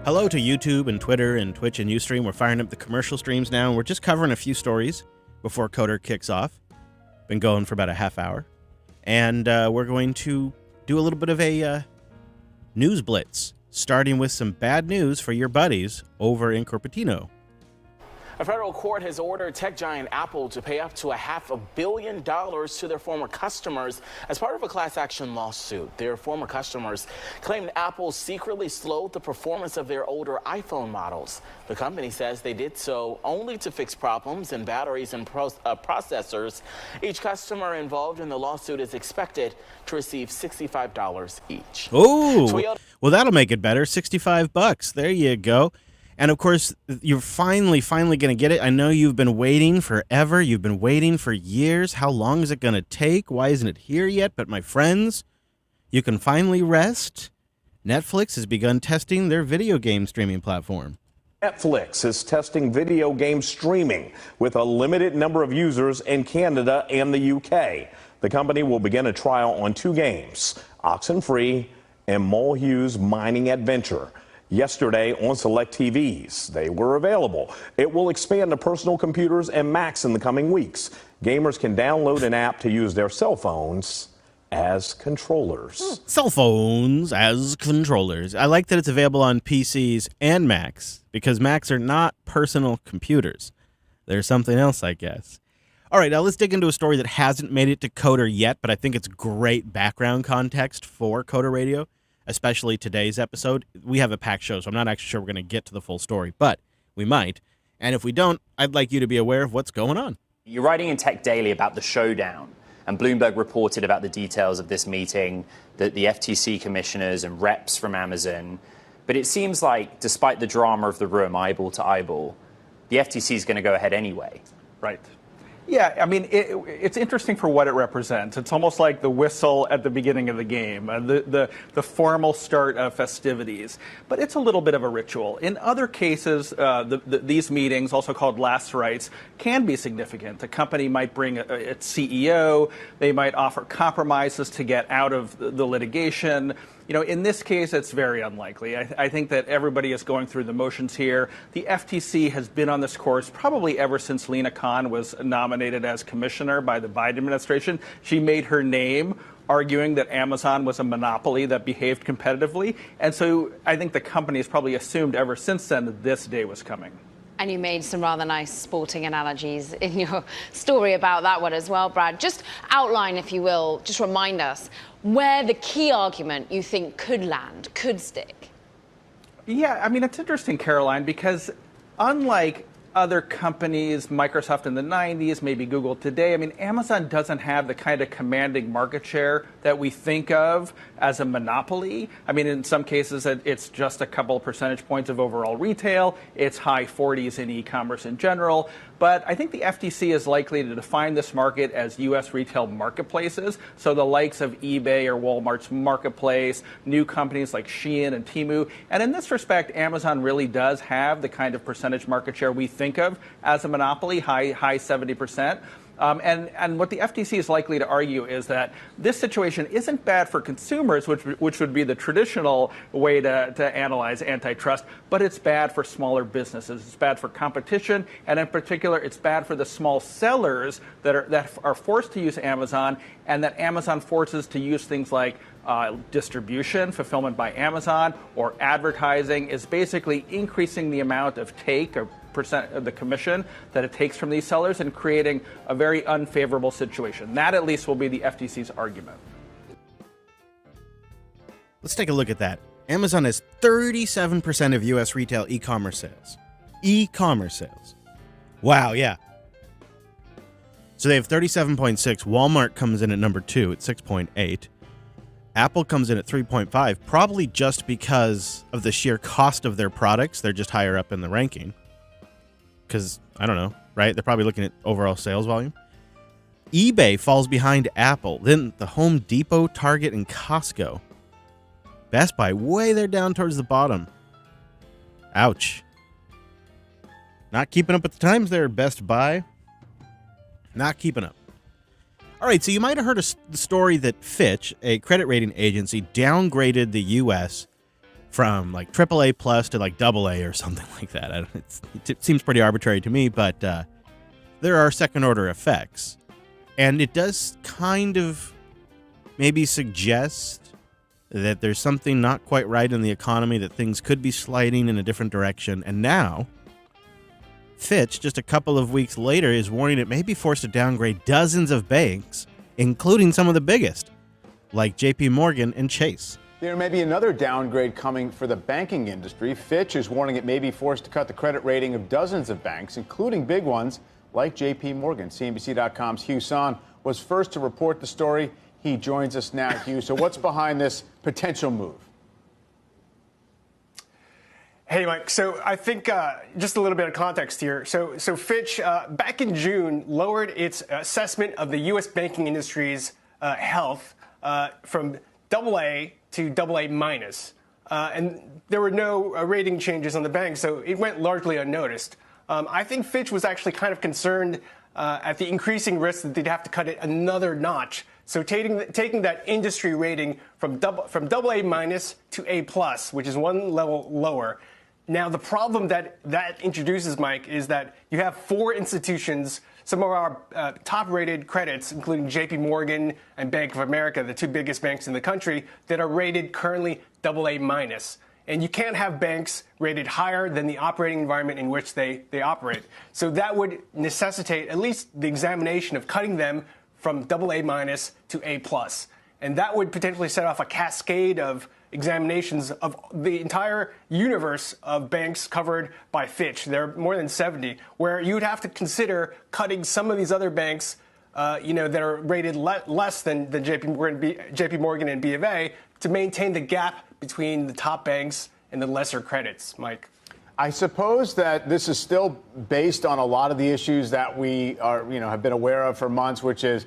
Hello to YouTube and Twitter and Twitch and Ustream. We're firing up the commercial streams now, and we're just covering a few stories before Coder kicks off. Been going for about a half hour. And we're going to do a little bit of a news blitz, starting with some bad news for your buddies over in Cupertino. A federal court has ordered tech giant Apple to pay up to $500 million to their former customers as part of a class action lawsuit. Their former customers claimed Apple secretly slowed the performance of their older iPhone models. The company says they did so only to fix problems in batteries and processors. Each customer involved in the lawsuit is expected to receive $65 each. Oh, well, that'll make it better. $65. There you go. And, of course, you're finally going to get it. I know you've been waiting forever. You've been waiting for years. How long is it going to take? Why isn't it here yet? But, my friends, you can finally rest. Netflix has begun testing their video game streaming platform. Netflix is testing video game streaming with a limited number of users in Canada and the UK. The company will begin a trial on 2 games, Oxenfree and Mulhew's Mining Adventure. Yesterday on select TVs, they were available. It will expand to personal computers and Macs in the coming weeks. Gamers can download an app to use their cell phones as controllers. Cell phones as controllers. I like that it's available on PCs and Macs, because Macs are not personal computers. They're something else, I guess. All right, now let's dig into a story that hasn't made it to Coder yet, but I think it's great background context for Coder Radio. Especially today's episode. We have a packed show, so I'm not actually sure we're going to get to the full story, but we might. And if we don't, I'd like you to be aware of what's going on. You're writing in Tech Daily about the showdown, and Bloomberg reported about the details of this meeting, the FTC commissioners and reps from Amazon. But it seems like, despite the drama of the room, eyeball to eyeball, the FTC is going to go ahead anyway. Right. Yeah, I mean, it's interesting for what it represents. It's almost like the whistle at the beginning of the game, the formal start of festivities. But it's a little bit of a ritual. In other cases, these meetings, also called last rites, can be significant. The company might bring its CEO. They might offer compromises to get out of the litigation. You know, in this case, it's very unlikely. I think that everybody is going through the motions here. The FTC has been on this course probably ever since Lina Khan was nominated as commissioner by the Biden administration. She made her name arguing that Amazon was a monopoly that behaved competitively. And so I think the company has probably assumed ever since then that this day was coming. And you made some rather nice sporting analogies in your story about that one as well, Brad. Just outline, if you will, just remind us where the key argument you think could land, could stick. Yeah, I mean, it's interesting, Caroline, because unlike other companies, Microsoft in the 90s, maybe Google today, I mean, Amazon doesn't have the kind of commanding market share that we think of as a monopoly. I mean, in some cases, it's just a couple percentage points of overall retail. It's high 40s in e-commerce in general. But I think the FTC is likely to define this market as U.S. retail marketplaces. So the likes of eBay or Walmart's marketplace, new companies like Shein and Temu. And in this respect, Amazon really does have the kind of percentage market share we think of as a monopoly, high 70%. And what the FTC is likely to argue is that this situation isn't bad for consumers, which would be the traditional way to analyze antitrust, but it's bad for smaller businesses. It's bad for competition, and in particular, it's bad for the small sellers that are forced to use Amazon, and that Amazon forces to use things like distribution, fulfillment by Amazon, or advertising is basically increasing the amount of take or percent of the commission that it takes from these sellers and creating a very unfavorable situation. That at least will be the FTC's argument. Let's take a look at that. Amazon has 37% of U.S. retail e-commerce sales. E-commerce sales. Wow, yeah. So they have 37.6. Walmart comes in at number 2 at 6.8. Apple comes in at 3.5, probably just because of the sheer cost of their products. They're just higher up in the ranking. Because, I don't know, right? They're probably looking at overall sales volume. eBay falls behind Apple. Then the Home Depot, Target, and Costco. Best Buy way there down towards the bottom. Ouch. Not keeping up with the times there, Best Buy. Not keeping up. All right, so you might have heard the story that Fitch, a credit rating agency, downgraded the U.S. from like AAA plus to like AA or something like that. It seems pretty arbitrary to me, but there are second order effects. And it does kind of maybe suggest that there's something not quite right in the economy, that things could be sliding in a different direction. And now, Fitch, just a couple of weeks later, is warning it may be forced to downgrade dozens of banks, including some of the biggest, like JP Morgan and Chase. There may be another downgrade coming for the banking industry. Fitch is warning it may be forced to cut the credit rating of dozens of banks, including big ones like JP Morgan. CNBC.com's Hugh Son was first to report the story. He joins us now, Hugh. So what's behind this potential move? Hey, Mike. So I think just a little bit of context here. So Fitch, back in June, lowered its assessment of the U.S. banking industry's health from AA to AA minus. And there were no rating changes on the bank, so it went largely unnoticed. I think Fitch was actually kind of concerned at the increasing risk that they'd have to cut it another notch. So taking that industry rating from AA minus to A plus, which is one level lower. Now, the problem that introduces, Mike, is that you have four institutions, some of our top-rated credits, including JP Morgan and Bank of America, the two biggest banks in the country, that are rated currently AA minus. And you can't have banks rated higher than the operating environment in which they operate. So that would necessitate at least the examination of cutting them from AA minus to A plus. And that would potentially set off a cascade of examinations of the entire universe of banks covered by Fitch. There are more than 70, where you would have to consider cutting some of these other banks, that are rated less than JP Morgan and B of A to maintain the gap between the top banks and the lesser credits, Mike. I suppose that this is still based on a lot of the issues that we have been aware of for months, which is,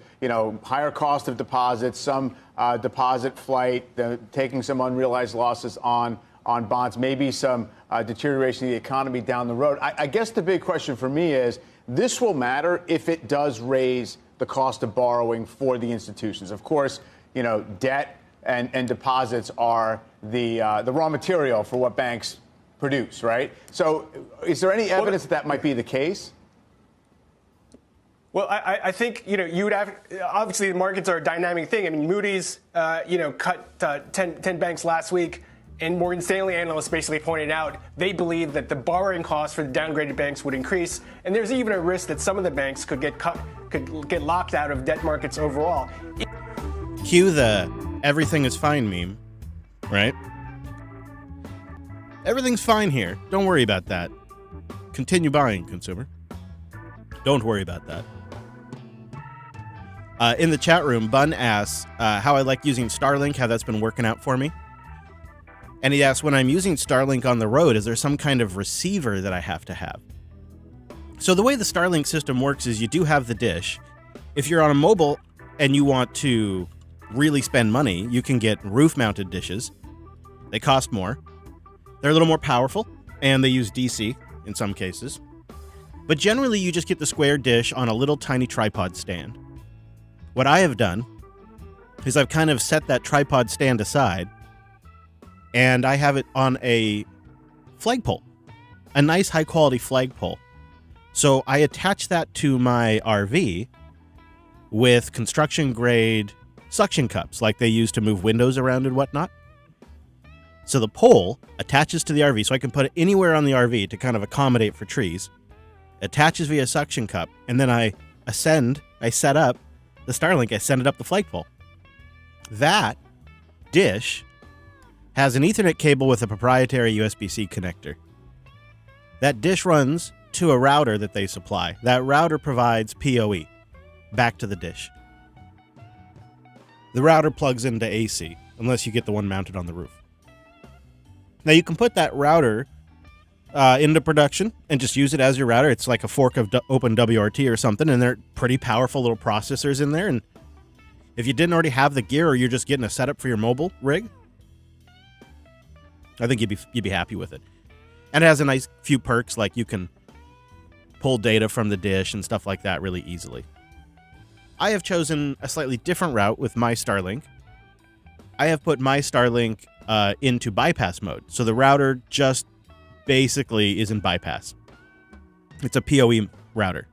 higher cost of deposits, some deposit flight, taking some unrealized losses on bonds, maybe some deterioration of the economy down the road. I guess the big question for me is, this will matter if it does raise the cost of borrowing for the institutions. Of course, debt and deposits are the raw material for what banks produce, right? So is there any evidence that might be the case? Well, I think, you would have, obviously the markets are a dynamic thing. I mean, Moody's, cut 10 banks last week, and Morgan Stanley analysts basically pointed out they believe that the borrowing costs for the downgraded banks would increase, and there's even a risk that some of the banks could get locked out of debt markets overall. Cue the everything is fine meme, right? Everything's fine here. Don't worry about that. Continue buying, consumer. Don't worry about that. In the chat room, Bun asks how I like using Starlink, how that's been working out for me. And he asks, when I'm using Starlink on the road, is there some kind of receiver that I have to have? So the way the Starlink system works is you do have the dish. If you're on a mobile and you want to really spend money, you can get roof-mounted dishes. They cost more. They're a little more powerful, and they use DC in some cases. But generally, you just get the square dish on a little tiny tripod stand. What I have done is I've kind of set that tripod stand aside, and I have it on a flagpole, a nice high-quality flagpole. So I attach that to my RV with construction-grade suction cups, like they use to move windows around and whatnot. So the pole attaches to the RV, so I can put it anywhere on the RV to kind of accommodate for trees, attaches via suction cup, and then I set up the Starlink, I send it up the flagpole. That dish has an Ethernet cable with a proprietary USB-C connector. That dish runs to a router that they supply. That router provides PoE back to the dish. The router plugs into AC, unless you get the one mounted on the roof. Now, you can put that router into production and just use it as your router. It's like a fork of OpenWRT or something, and they're pretty powerful little processors in there. And if you didn't already have the gear, or you're just getting a setup for your mobile rig, I think you'd be happy with it. And it has a nice few perks, like you can pull data from the dish and stuff like that really easily. I have chosen a slightly different route with my Starlink. I have put my Starlink into bypass mode. So the router just basically is in bypass. It's a PoE router.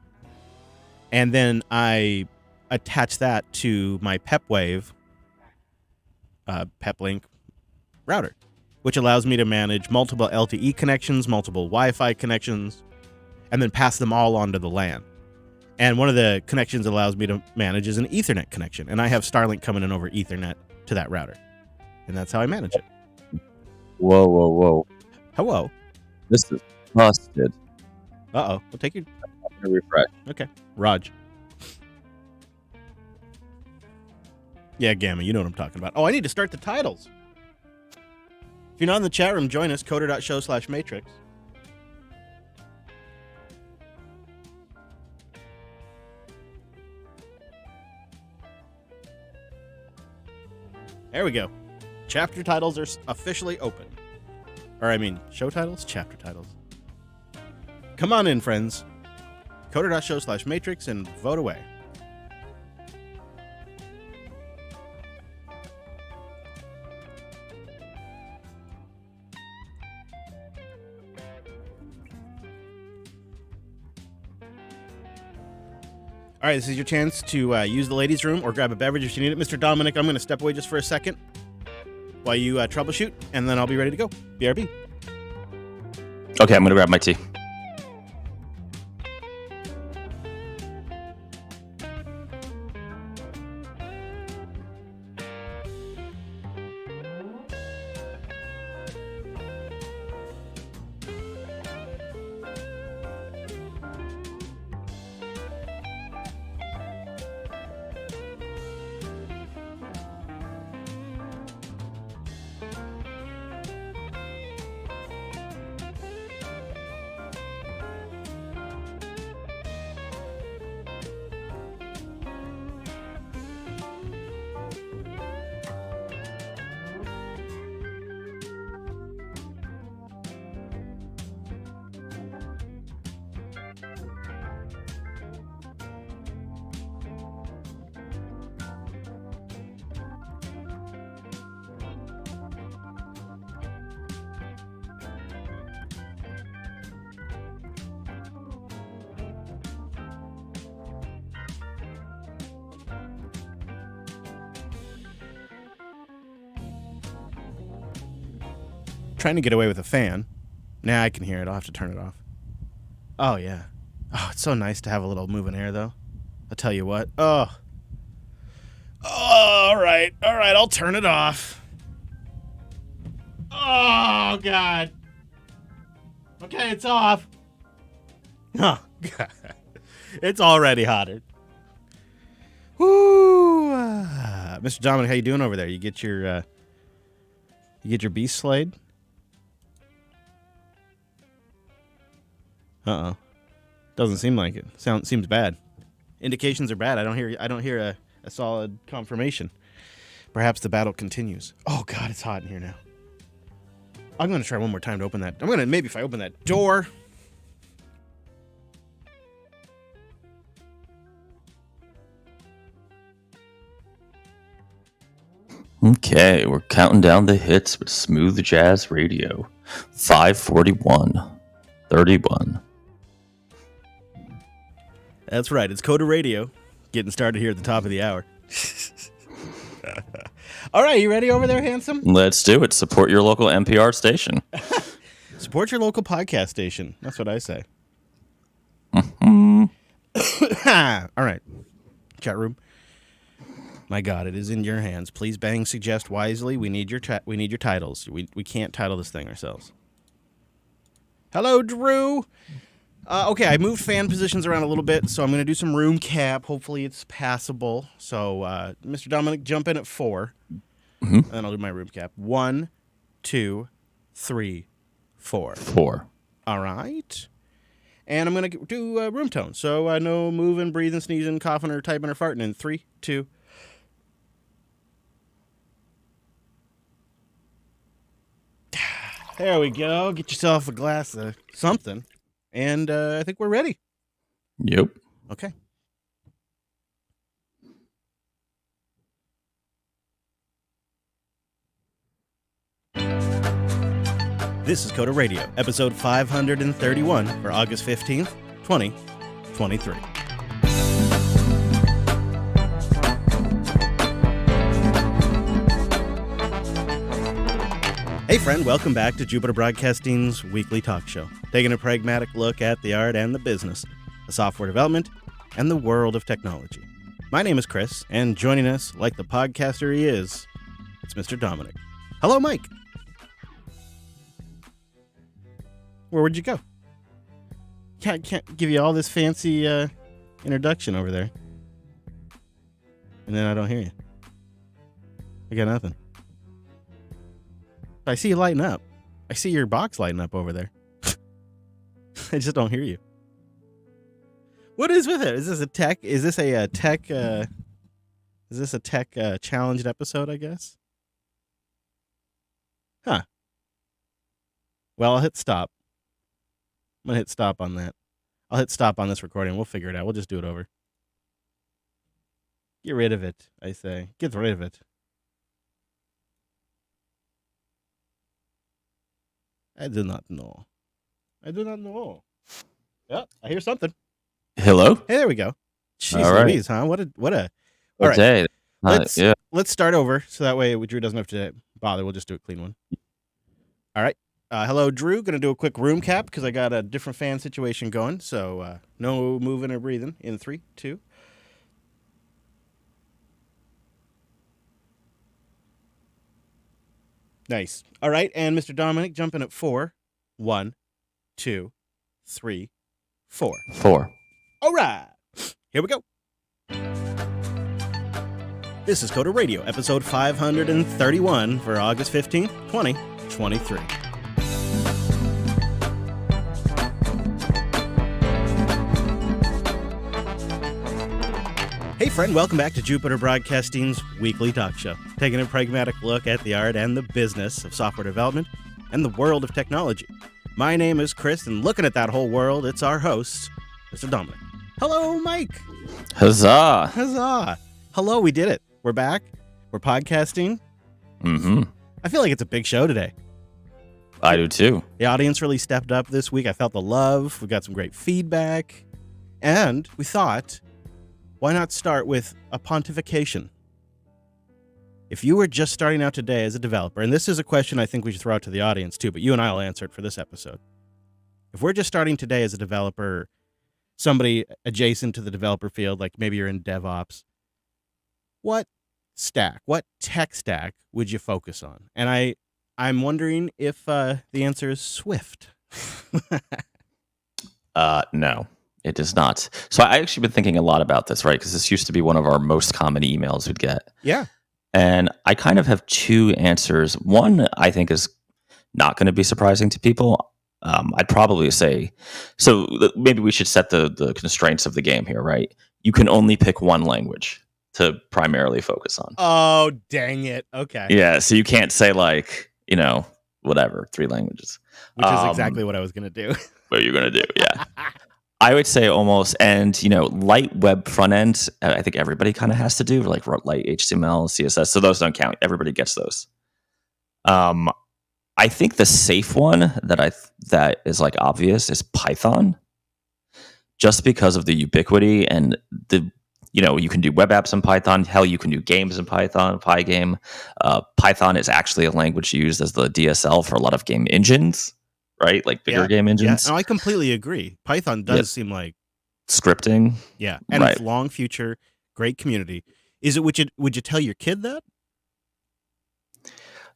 And then I attach that to my PepWave PepLink router, which allows me to manage multiple LTE connections, multiple Wi-Fi connections, and then pass them all onto the LAN. And one of the connections it allows me to manage is an Ethernet connection. And I have Starlink coming in over Ethernet to that router. And that's how I manage it. Whoa. Hello. This is busted. Uh-oh. We'll take your... I'm going to refresh. Okay. Raj. Yeah, Gamma, you know what I'm talking about. Oh, I need to start the titles. If you're not in the chat room, join us, coder.show/matrix. There we go. Chapter titles are officially open. Or, I mean, show titles? Chapter titles. Come on in, friends. Coder.show/matrix and vote away. All right, this is your chance to use the ladies' room or grab a beverage if you need it. Mr. Dominic, I'm going to step away just for a second while you troubleshoot, and then I'll be ready to go. BRB. Okay, I'm going to grab my tea. Trying to get away with a fan. Now I can hear it. I'll have to turn it off. Oh, yeah. Oh, it's so nice to have a little moving air, though. I'll tell you what. Oh, all right. I'll turn it off. Oh, God. Okay, it's off. Oh, God. It's already hotter. Woo. Mr. Dominic, how you doing over there? You get your beast slayed? Uh-oh. Doesn't seem like it. Seems bad. Indications are bad. I don't hear a solid confirmation. Perhaps the battle continues. Oh God, it's hot in here now. I'm gonna try one more time to open that. Maybe if I open that door. Okay, we're counting down the hits with Smooth Jazz Radio. 5:41. 31. That's right. It's Coda Radio. Getting started here at the top of the hour. All right, you ready over there, handsome? Let's do it. Support your local NPR station. Support your local podcast station. That's what I say. All right. Chat room. My God, it is in your hands. Please bang, suggest wisely. We need your titles. We can't title this thing ourselves. Hello, Drew. Okay, I moved fan positions around a little bit, so I'm going to do some room cap. Hopefully it's passable. So, Mr. Dominic, jump in at 4. Mm-hmm. And then I'll do my room cap. 1, 2, 3, 4. 4. All right. And I'm going to do room tone. So, no moving, breathing, sneezing, coughing, or typing, or farting in 3, 2. There we go. Get yourself a glass of something. And I think we're ready. Yep. Okay. This is Coda Radio, episode 531 for August 15th, 2023. Hey friend, welcome back to Jupiter Broadcasting's weekly talk show, taking a pragmatic look at the art and the business, the software development, and the world of technology. My name is Chris, and joining us, like the podcaster he is, it's Mr. Dominic. Hello, Mike. Where would you go? Can't give you all this fancy introduction over there. And then I don't hear you. I got nothing. I see you lighting up. I see your box lighting up over there. I just don't hear you. What is with it? Is this a tech? Is this a tech? Is this a tech challenged episode? I guess. Huh. Well, I'll hit stop. I'm gonna hit stop on that. I'll hit stop on this recording. We'll figure it out. We'll just do it over. Get rid of it, I say. Get rid of it. I do not know. I do not know. Yeah, I hear something. Hello? Hey, there we go. Jeez All right. Louise, huh? What a All right. Day. Let's start over so that way Drew doesn't have to bother. We'll just do a clean one. All right. Hello, Drew. Going to do a quick room cap because I got a different fan situation going. So no moving or breathing in 3, 2. Nice. All right. And Mr. Dominic jumping at 4. 1, 2, 3, 4. 4. All right. Here we go. This is Coda Radio, episode 531 for August 15th, 2023. Hey friend, welcome back to Jupiter Broadcasting's weekly talk show, taking a pragmatic look at the art and the business of software development and the world of technology. My name is Chris, and looking at that whole world, it's our host, Mr. Dominic. Hello, Mike. Huzzah. Huzzah. Hello, we did it. We're back. We're podcasting. Mm-hmm. I feel like it's a big show today. I do too. The audience really stepped up this week. I felt the love. We got some great feedback. And we thought, why not start with a pontification? If you were just starting out today as a developer, and this is a question I think we should throw out to the audience too, but you and I will answer it for this episode. If we're just starting today as a developer, somebody adjacent to the developer field, like maybe you're in DevOps, what tech stack would you focus on? And I'm wondering if the answer is Swift. No, it does not. So I actually been thinking a lot about this, right? Because this used to be one of our most common emails we'd get. Yeah. And I kind of have two answers. One, I think, is not going to be surprising to people. I'd probably say, so maybe we should set the constraints of the game here, right? You can only pick one language to primarily focus on. Oh, dang it. Okay. Yeah, so you can't say like, whatever, 3 languages. Which is exactly what I was going to do. What you're going to do, yeah. I would say almost, and light web front end, I think everybody kind of has to do, like light HTML, CSS, so those don't count. Everybody gets those. I think the safe one that is like obvious is Python, just because of the ubiquity and you can do web apps in Python. Hell, you can do games in Python, Pygame. Python is actually a language used as the DSL for a lot of game engines, right? Like bigger game engines. Yeah, no, I completely agree. Python does seem like scripting. Yeah, and right. It's long future, great community. Is it? Would you tell your kid that?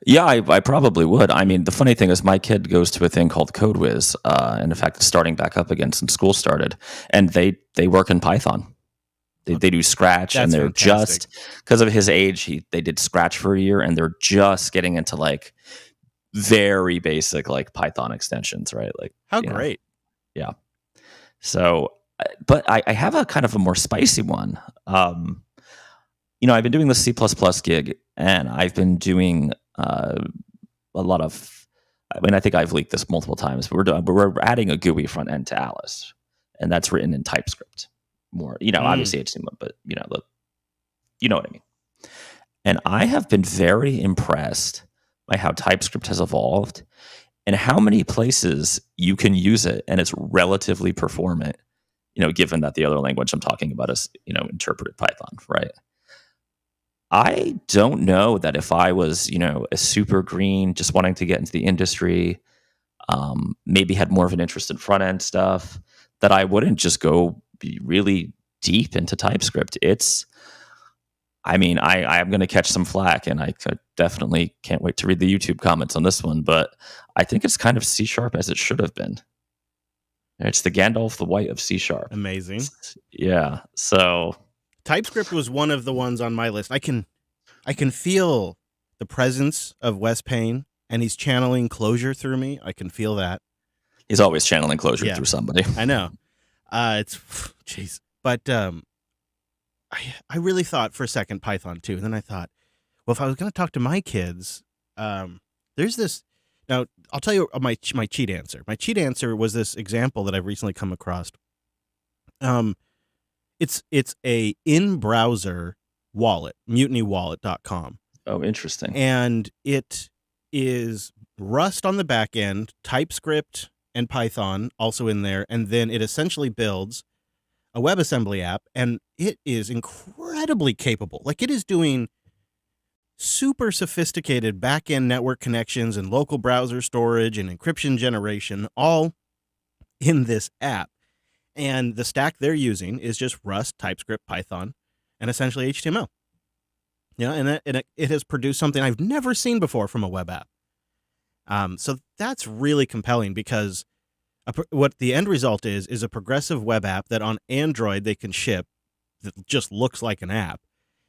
Yeah, I probably would. I mean, the funny thing is my kid goes to a thing called CodeWiz, and in fact, it's starting back up again since school started, and they work in Python. They do Scratch, and they're fantastic. Just because of his age, they did Scratch for a year, and they're just getting into like very basic like Python extensions, right? Like how great, yeah. So, but I have a kind of a more spicy one. I've been doing the C++ gig, and I've been doing a lot of. I mean, I think I've leaked this multiple times, but we're adding a GUI front end to Alice, and that's written in TypeScript. More, obviously HTML, but you know what I mean. And I have been very impressed by how TypeScript has evolved and how many places you can use it and it's relatively performant, given that the other language I'm talking about is, interpreted Python, right? I don't know that if I was, a super green, just wanting to get into the industry, maybe had more of an interest in front end stuff, that I wouldn't just go be really deep into TypeScript. I'm going to catch some flack, and I definitely can't wait to read the YouTube comments on this one, but I think it's kind of C# as it should have been. It's the Gandalf the White of C#. Amazing. Yeah. So TypeScript was one of the ones on my list. I can feel the presence of Wes Payne, and he's channeling Clojure through me. I can feel that. He's always channeling Clojure through somebody. I know. Jeez. But I really thought for a second Python too. And then I thought, well, if I was going to talk to my kids, there's this. Now, I'll tell you my cheat answer. My cheat answer was this example that I've recently come across. It's a in-browser wallet, mutinyWallet.com. Oh, interesting. And it is Rust on the back end, TypeScript and Python also in there, and then it essentially builds a WebAssembly app, and it is incredibly capable. Like, it is doing super sophisticated back-end network connections and local browser storage and encryption generation, all in this app. And the stack they're using is just Rust, TypeScript, Python, and essentially HTML. And it has produced something I've never seen before from a web app. So that's really compelling, because what the end result is a progressive web app that on Android they can ship that just looks like an app.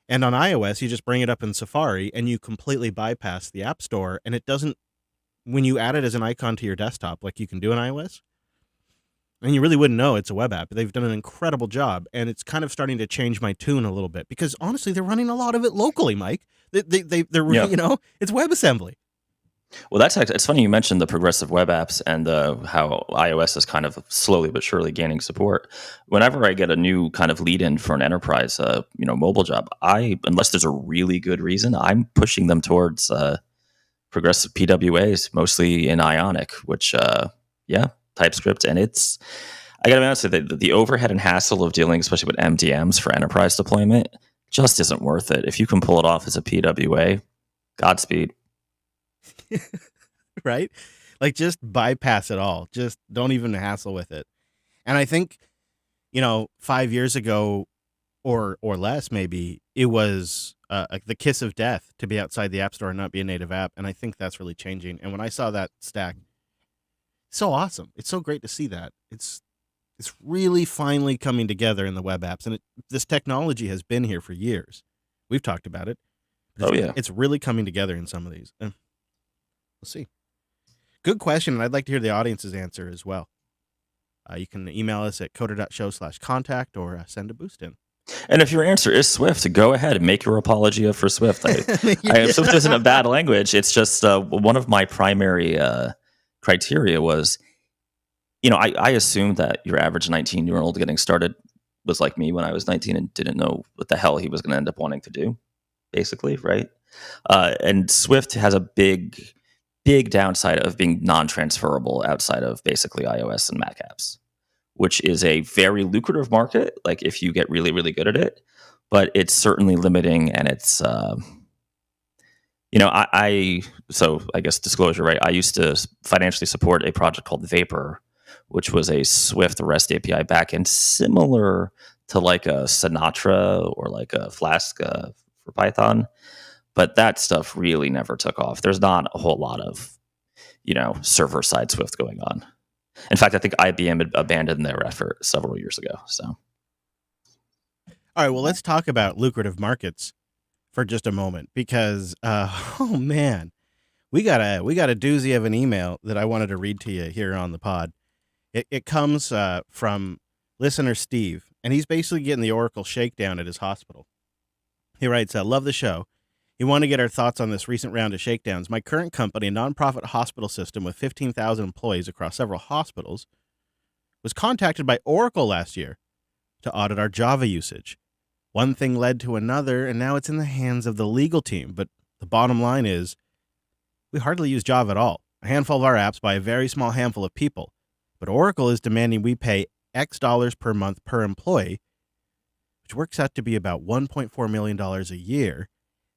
And on iOS, you just bring it up in Safari and you completely bypass the App Store. And it doesn't, when you add it as an icon to your desktop, like you can do in iOS, and you really wouldn't know it's a web app. They've done an incredible job, and it's kind of starting to change my tune a little bit, because honestly, they're running a lot of it locally, Mike. They're it's WebAssembly. Well, it's funny you mentioned the progressive web apps and how iOS is kind of slowly but surely gaining support. Whenever I get a new kind of lead in for an enterprise, mobile job, unless there's a really good reason, I'm pushing them towards progressive PWAs, mostly in Ionic, which, TypeScript. And I got to be honest with you, the overhead and hassle of dealing, especially with MDMs for enterprise deployment, just isn't worth it. If you can pull it off as a PWA, Godspeed. Right? Like, just bypass it all. Just don't even hassle with it. And I think, 5 years ago or less, maybe, it was the kiss of death to be outside the App Store and not be a native app. And I think that's really changing. And when I saw that stack, so awesome. It's so great to see that. It's really finally coming together in the web apps. And this technology has been here for years. We've talked about it. It's really coming together in some of these. We'll see. Good question, and I'd like to hear the audience's answer as well. You can email us at coder.show/contact or send a boost in. And if your answer is Swift, go ahead and make your apologia for Swift. Swift isn't a bad language. It's just one of my primary criteria was, I assumed that your average 19-year-old getting started was like me when I was 19 and didn't know what the hell he was going to end up wanting to do, basically, right? And Swift has a big downside of being non-transferable outside of basically iOS and Mac apps, which is a very lucrative market, like if you get really, really good at it, but it's certainly limiting, and it's, so I guess disclosure, right? I used to financially support a project called Vapor, which was a Swift REST API backend similar to like a Sinatra or like a Flask for Python. But that stuff really never took off. There's not a whole lot of, server side Swift going on. In fact, I think IBM had abandoned their effort several years ago. So, all right, well, let's talk about lucrative markets for just a moment, because oh man, we got a doozy of an email that I wanted to read to you here on the pod. It comes from listener Steve, and he's basically getting the Oracle shakedown at his hospital. He writes, "Love the show. You want to get our thoughts on this recent round of shakedowns. My current company, a nonprofit hospital system with 15,000 employees across several hospitals, was contacted by Oracle last year to audit our Java usage. One thing led to another, and now it's in the hands of the legal team. But the bottom line is, we hardly use Java at all. a handful of our apps by a very small handful of people. But Oracle is demanding we pay X dollars per month per employee, which works out to be about $1.4 million a year.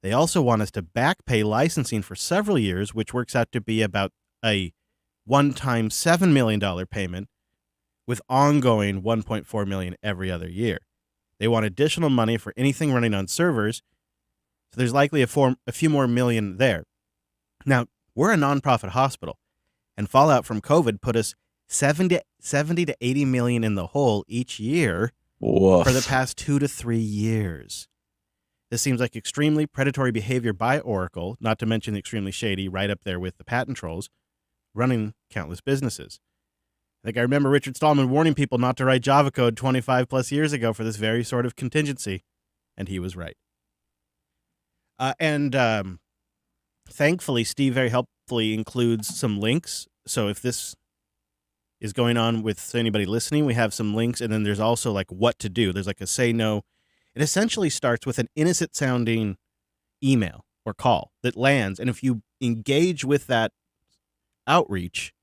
They also want us to back pay licensing for several years, which works out to be about a one-time $7 million payment with ongoing $1.4 million every other year. They want additional money for anything running on servers, so there's likely a few more million there. Now, we're a nonprofit hospital, and fallout from COVID put us 70 to 80 million in the hole each year Woof. for the past 2 to 3 years. This seems like extremely predatory behavior by Oracle, not to mention the extremely shady, right up there with the patent trolls, running countless businesses. I think I remember Richard Stallman warning people not to write Java code 25 plus years ago for this very sort of contingency, and he was right. Thankfully, Steve very helpfully includes some links. So if this is going on with anybody listening, we have some links, and then there's also like what to do. There's like a say no. It essentially starts with an innocent sounding email or call that lands. And if you engage with that outreach,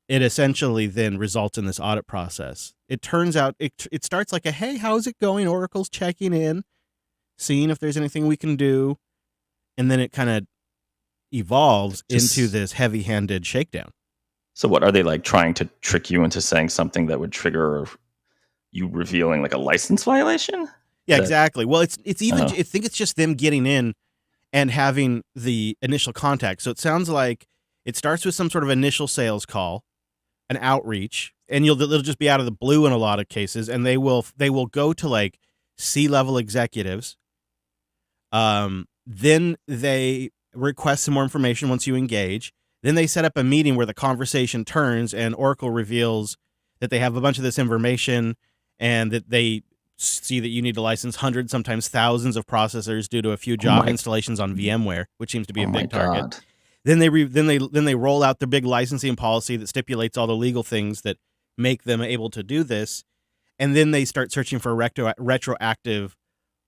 it essentially then results in this audit process. It turns out it starts like a, hey, how's it going? Oracle's checking in, seeing if there's anything we can do. And then it kind of evolves into this heavy-handed shakedown. So what, are they like trying to trick you into saying something that would trigger you revealing like a license violation? Yeah, exactly. Well, it's even, I think it's just them getting in and having the initial contact. So it sounds like it starts with some sort of initial sales call, an outreach, and it'll just be out of the blue in a lot of cases, and they will go to like C-level executives. Then they request some more information once you engage. Then they set up a meeting where the conversation turns and Oracle reveals that they have a bunch of this information and that they see that you need to license hundreds, sometimes thousands of processors due to a few Java installations on VMware, which seems to be a big target. Then they roll out the big licensing policy that stipulates all the legal things that make them able to do this. And then they start searching for retroactive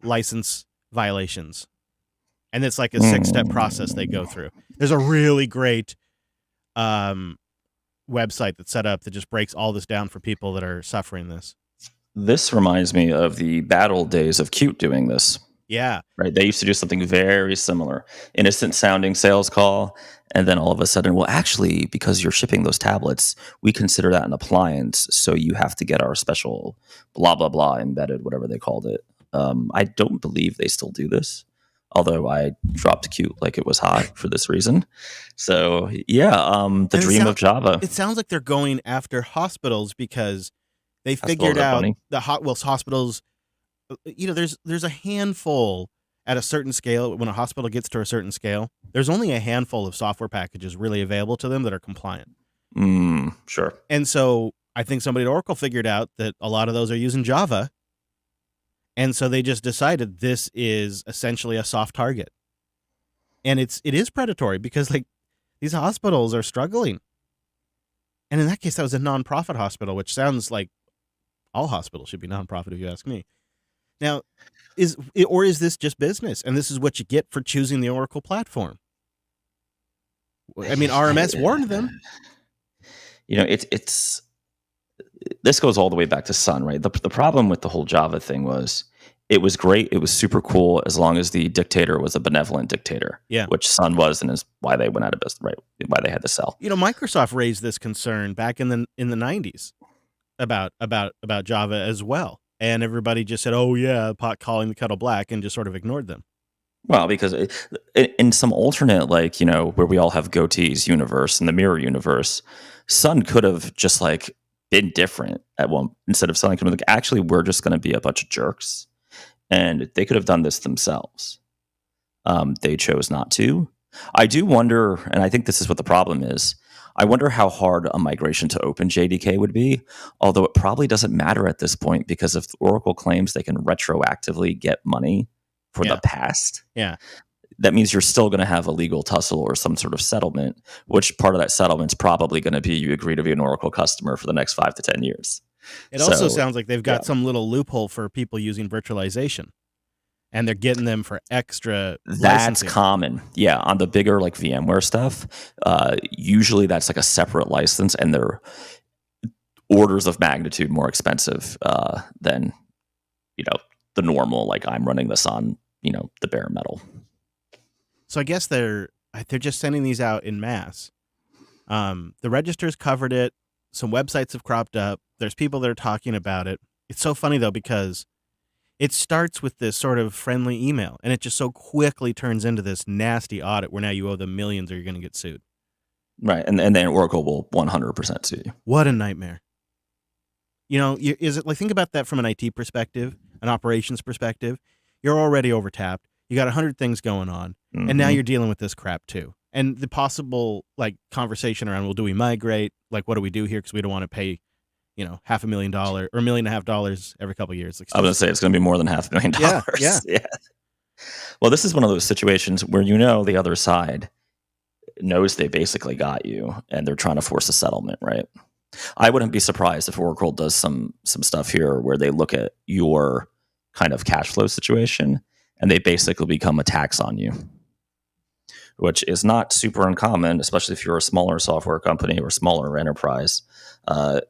license violations. And it's like a 6-step process they go through. There's a really great website that's set up that just breaks all this down for people that are suffering this. This reminds me of the battle days of Qt doing this. Yeah. Right. They used to do something very similar. Innocent sounding sales call. And then all of a sudden, well, actually, because you're shipping those tablets, we consider that an appliance. So you have to get our special blah, blah, blah embedded, whatever they called it. I don't believe they still do this. Although I dropped Qt like it was hot for this reason. So, yeah, the dream of Java. It sounds like they're going after hospitals because they figured out the hospitals, there's a handful at a certain scale. When a hospital gets to a certain scale, there's only a handful of software packages really available to them that are compliant. Sure. And so I think somebody at Oracle figured out that a lot of those are using Java. And so they just decided this is essentially a soft target. And it is predatory because like these hospitals are struggling. And in that case, that was a nonprofit hospital, which sounds like all hospitals should be nonprofit if you ask me. Now, is this just business? And this is what you get for choosing the Oracle platform. I mean, RMS warned them. It's this goes all the way back to Sun, right? The problem with the whole Java thing was it was great. It was super cool as long as the dictator was a benevolent dictator, which Sun was, and is why they went out of business, right? Why they had to sell. Microsoft raised this concern back in the 90s about Java as well. And everybody just said, oh, yeah, pot calling the kettle black, and just sort of ignored them. Well, because in some alternate, where we all have goatees universe, in the mirror universe, Sun could have just been different at one, instead of selling to them, actually, we're just going to be a bunch of jerks. And they could have done this themselves. They chose not to. I do wonder, and I think this is what the problem is, I wonder how hard a migration to OpenJDK would be, although it probably doesn't matter at this point, because if Oracle claims they can retroactively get money for the past, that means you're still going to have a legal tussle or some sort of settlement, which part of that settlement's probably going to be you agree to be an Oracle customer for the next 5 to 10 years. It also sounds like they've got some little loophole for people using virtualization. and they're getting them for extra That's licensing. common. Yeah, on the bigger like VMware stuff, usually that's like a separate license, and they're orders of magnitude more expensive than the normal. Like I'm running this on the bare metal. So I guess they're just sending these out in mass. The registers covered it. Some websites have cropped up. There's people that are talking about it. It's so funny though because it starts with this sort of friendly email, and it just so quickly turns into this nasty audit where now you owe them millions or you're going to get sued. Right, and then Oracle will 100% sue you. What a nightmare. Is it like, think about that from an IT perspective, an operations perspective. You're already overtapped. You got 100 things going on, and now you're dealing with this crap too. And the possible like conversation around, well, do we migrate? Like, what do we do here? Because we don't want to pay, $500,000 or $1.5 million every couple of years. Like, I was going to say it's going to be more than $500,000. Yeah. Well, this is one of those situations where the other side knows they basically got you, and they're trying to force a settlement, right? I wouldn't be surprised if Oracle does some stuff here where they look at your kind of cash flow situation and they basically become a tax on you, which is not super uncommon, especially if you're a smaller software company or smaller enterprise. Because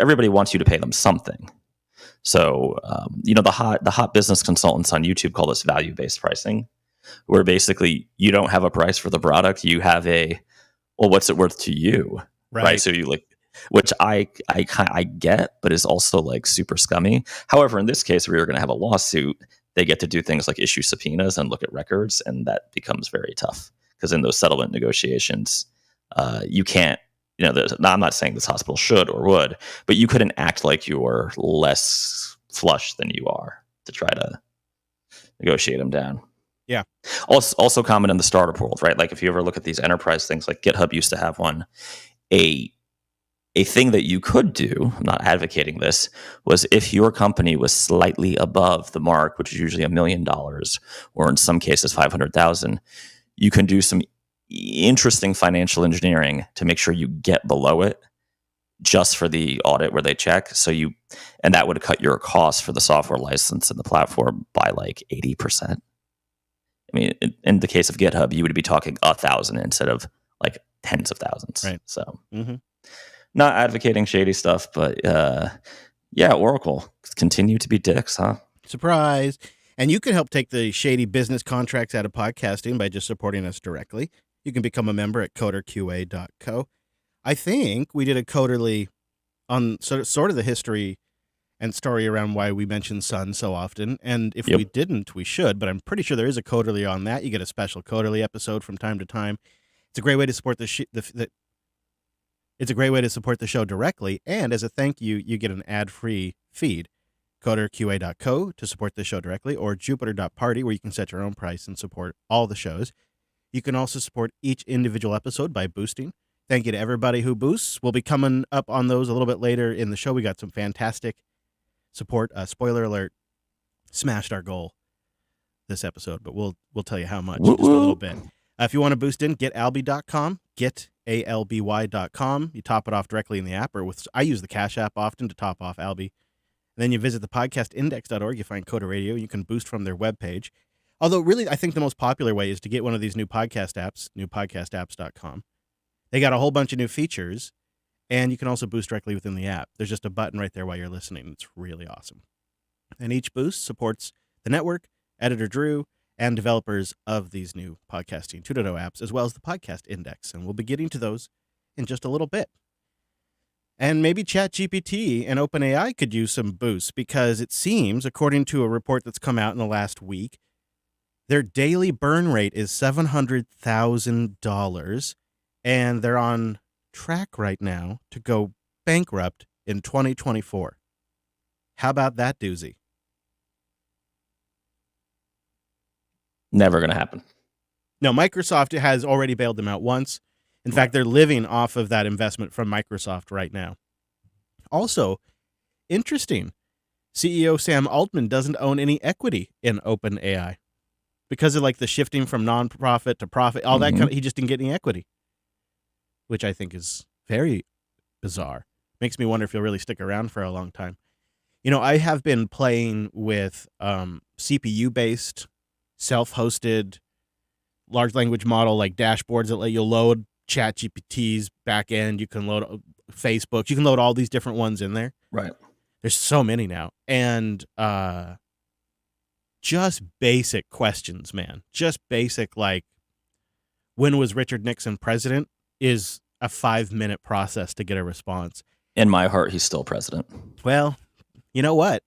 everybody wants you to pay them something. So, the hot business consultants on YouTube call this value-based pricing, where basically you don't have a price for the product. You have what's it worth to you? Right. So you which I get, but is also like super scummy. However, in this case where you're going to have a lawsuit, they get to do things like issue subpoenas and look at records. And that becomes very tough because in those settlement negotiations, you can't, I'm not saying this hospital should or would, but you couldn't act like you're less flush than you are to try to negotiate them down. Yeah. Also common in the startup world, right? Like if you ever look at these enterprise things, like GitHub used to have one, a thing that you could do, I'm not advocating this, was if your company was slightly above the mark, which is usually $1 million, or in some cases 500,000, you can do some interesting financial engineering to make sure you get below it just for the audit where they check. And that would cut your cost for the software license and the platform by like 80%. I mean, in the case of GitHub, you would be talking 1,000 instead of like tens of thousands. Right. So not advocating shady stuff, but Oracle continue to be dicks, huh? Surprise. And you can help take the shady business contracts out of podcasting by just supporting us directly. You can become a member at coderqa.co. I think we did a Coderly on sort of the history and story around why we mention Sun so often. And if we didn't, we should, but I'm pretty sure there is a Coderly on that. You get a special Coderly episode from time to time. It's a great way to support it's a great way to support the show directly. And as a thank you, you get an ad-free feed. coderqa.co to support the show directly, or jupiter.party where you can set your own price and support all the shows. You can also support each individual episode by boosting. Thank you to everybody who boosts. We'll be coming up on those a little bit later in the show. We got some fantastic support. Spoiler alert, smashed our goal this episode, but we'll tell you how much just a little bit. If you want to boost in, getalby.com, getalby.com. You top it off directly in the app, I use the Cash App often to top off Alby. And then you visit the podcastindex.org. You find Coda Radio. You can boost from their webpage. Although, really, I think the most popular way is to get one of these new podcast apps, newpodcastapps.com. They got a whole bunch of new features, and you can also boost directly within the app. There's just a button right there while you're listening. It's really awesome. And each boost supports the network, editor Drew, and developers of these new podcasting 2.0 apps, as well as the podcast index. And we'll be getting to those in just a little bit. And maybe ChatGPT and OpenAI could use some boosts because it seems, according to a report that's come out in the last week, their daily burn rate is $700,000, and they're on track right now to go bankrupt in 2024. How about that doozy? Never going to happen. No, Microsoft has already bailed them out once. In fact, they're living off of that investment from Microsoft right now. Also, interesting, CEO Sam Altman doesn't own any equity in OpenAI because of like the shifting from nonprofit to profit, all that kind of, he just didn't get any equity, which I think is very bizarre. Makes me wonder if he'll really stick around for a long time. I have been playing with CPU-based, self-hosted large language model like dashboards that let you load ChatGPT's backend. You can load Facebook. You can load all these different ones in there. Right. There's so many now. And just basic questions, man. Just basic, like, when was Richard Nixon president is a 5-minute process to get a response. In my heart, he's still president. Well, you know what?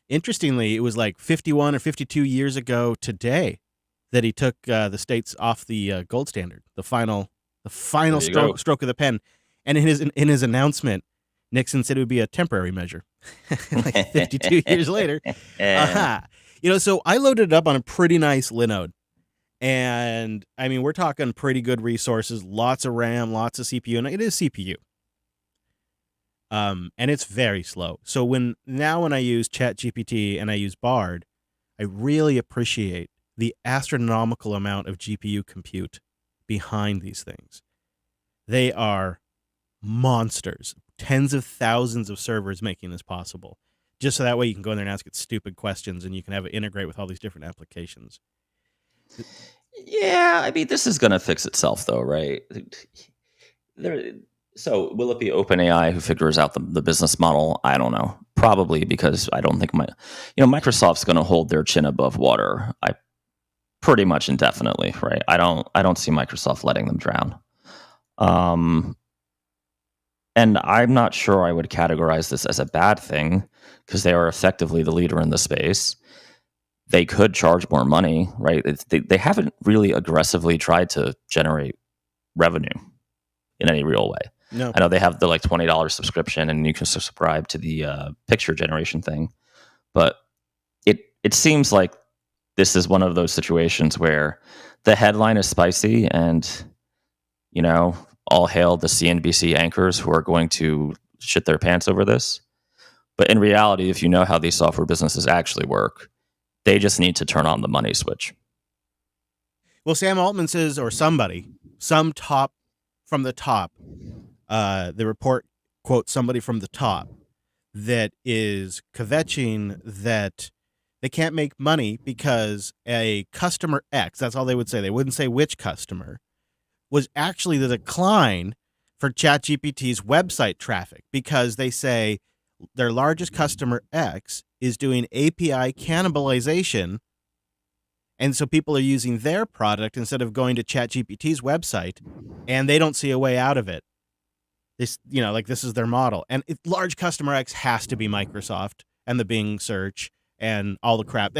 Interestingly, it was like 51 or 52 years ago today that he took the states off the gold standard, the final stroke of the pen. And in his announcement, Nixon said it would be a temporary measure. Like 52 years later. So I loaded it up on a pretty nice Linode. And I mean, we're talking pretty good resources, lots of RAM, lots of CPU, and it is CPU. And it's very slow. So when I use ChatGPT and I use Bard, I really appreciate the astronomical amount of GPU compute behind these things. They are monsters, tens of thousands of servers making this possible. Just so that way you can go in there and ask it stupid questions and you can have it integrate with all these different applications. Yeah, I mean, this is going to fix itself, though, right? So will it be OpenAI who figures out the business model? I don't know. Probably, because I don't think Microsoft's going to hold their chin above water. Pretty much indefinitely, right? I don't see Microsoft letting them drown. And I'm not sure I would categorize this as a bad thing because they are effectively the leader in the space. They could charge more money, right? They haven't really aggressively tried to generate revenue in any real way. No. I know they have the like $20 subscription and you can subscribe to the picture generation thing. But it seems like this is one of those situations where the headline is spicy and, all hail the CNBC anchors who are going to shit their pants over this. But in reality, if you know how these software businesses actually work, they just need to turn on the money switch. Well, Sam Altman says, or somebody, some top from the top, the report quotes somebody from the top that is kvetching that they can't make money because a customer X, that's all they would say. They wouldn't say which customer, was actually the decline for ChatGPT's website traffic because they say their largest customer X is doing API cannibalization. And so people are using their product instead of going to ChatGPT's website, and they don't see a way out of it. This is their model. And large customer X has to be Microsoft and the Bing search and all the crap.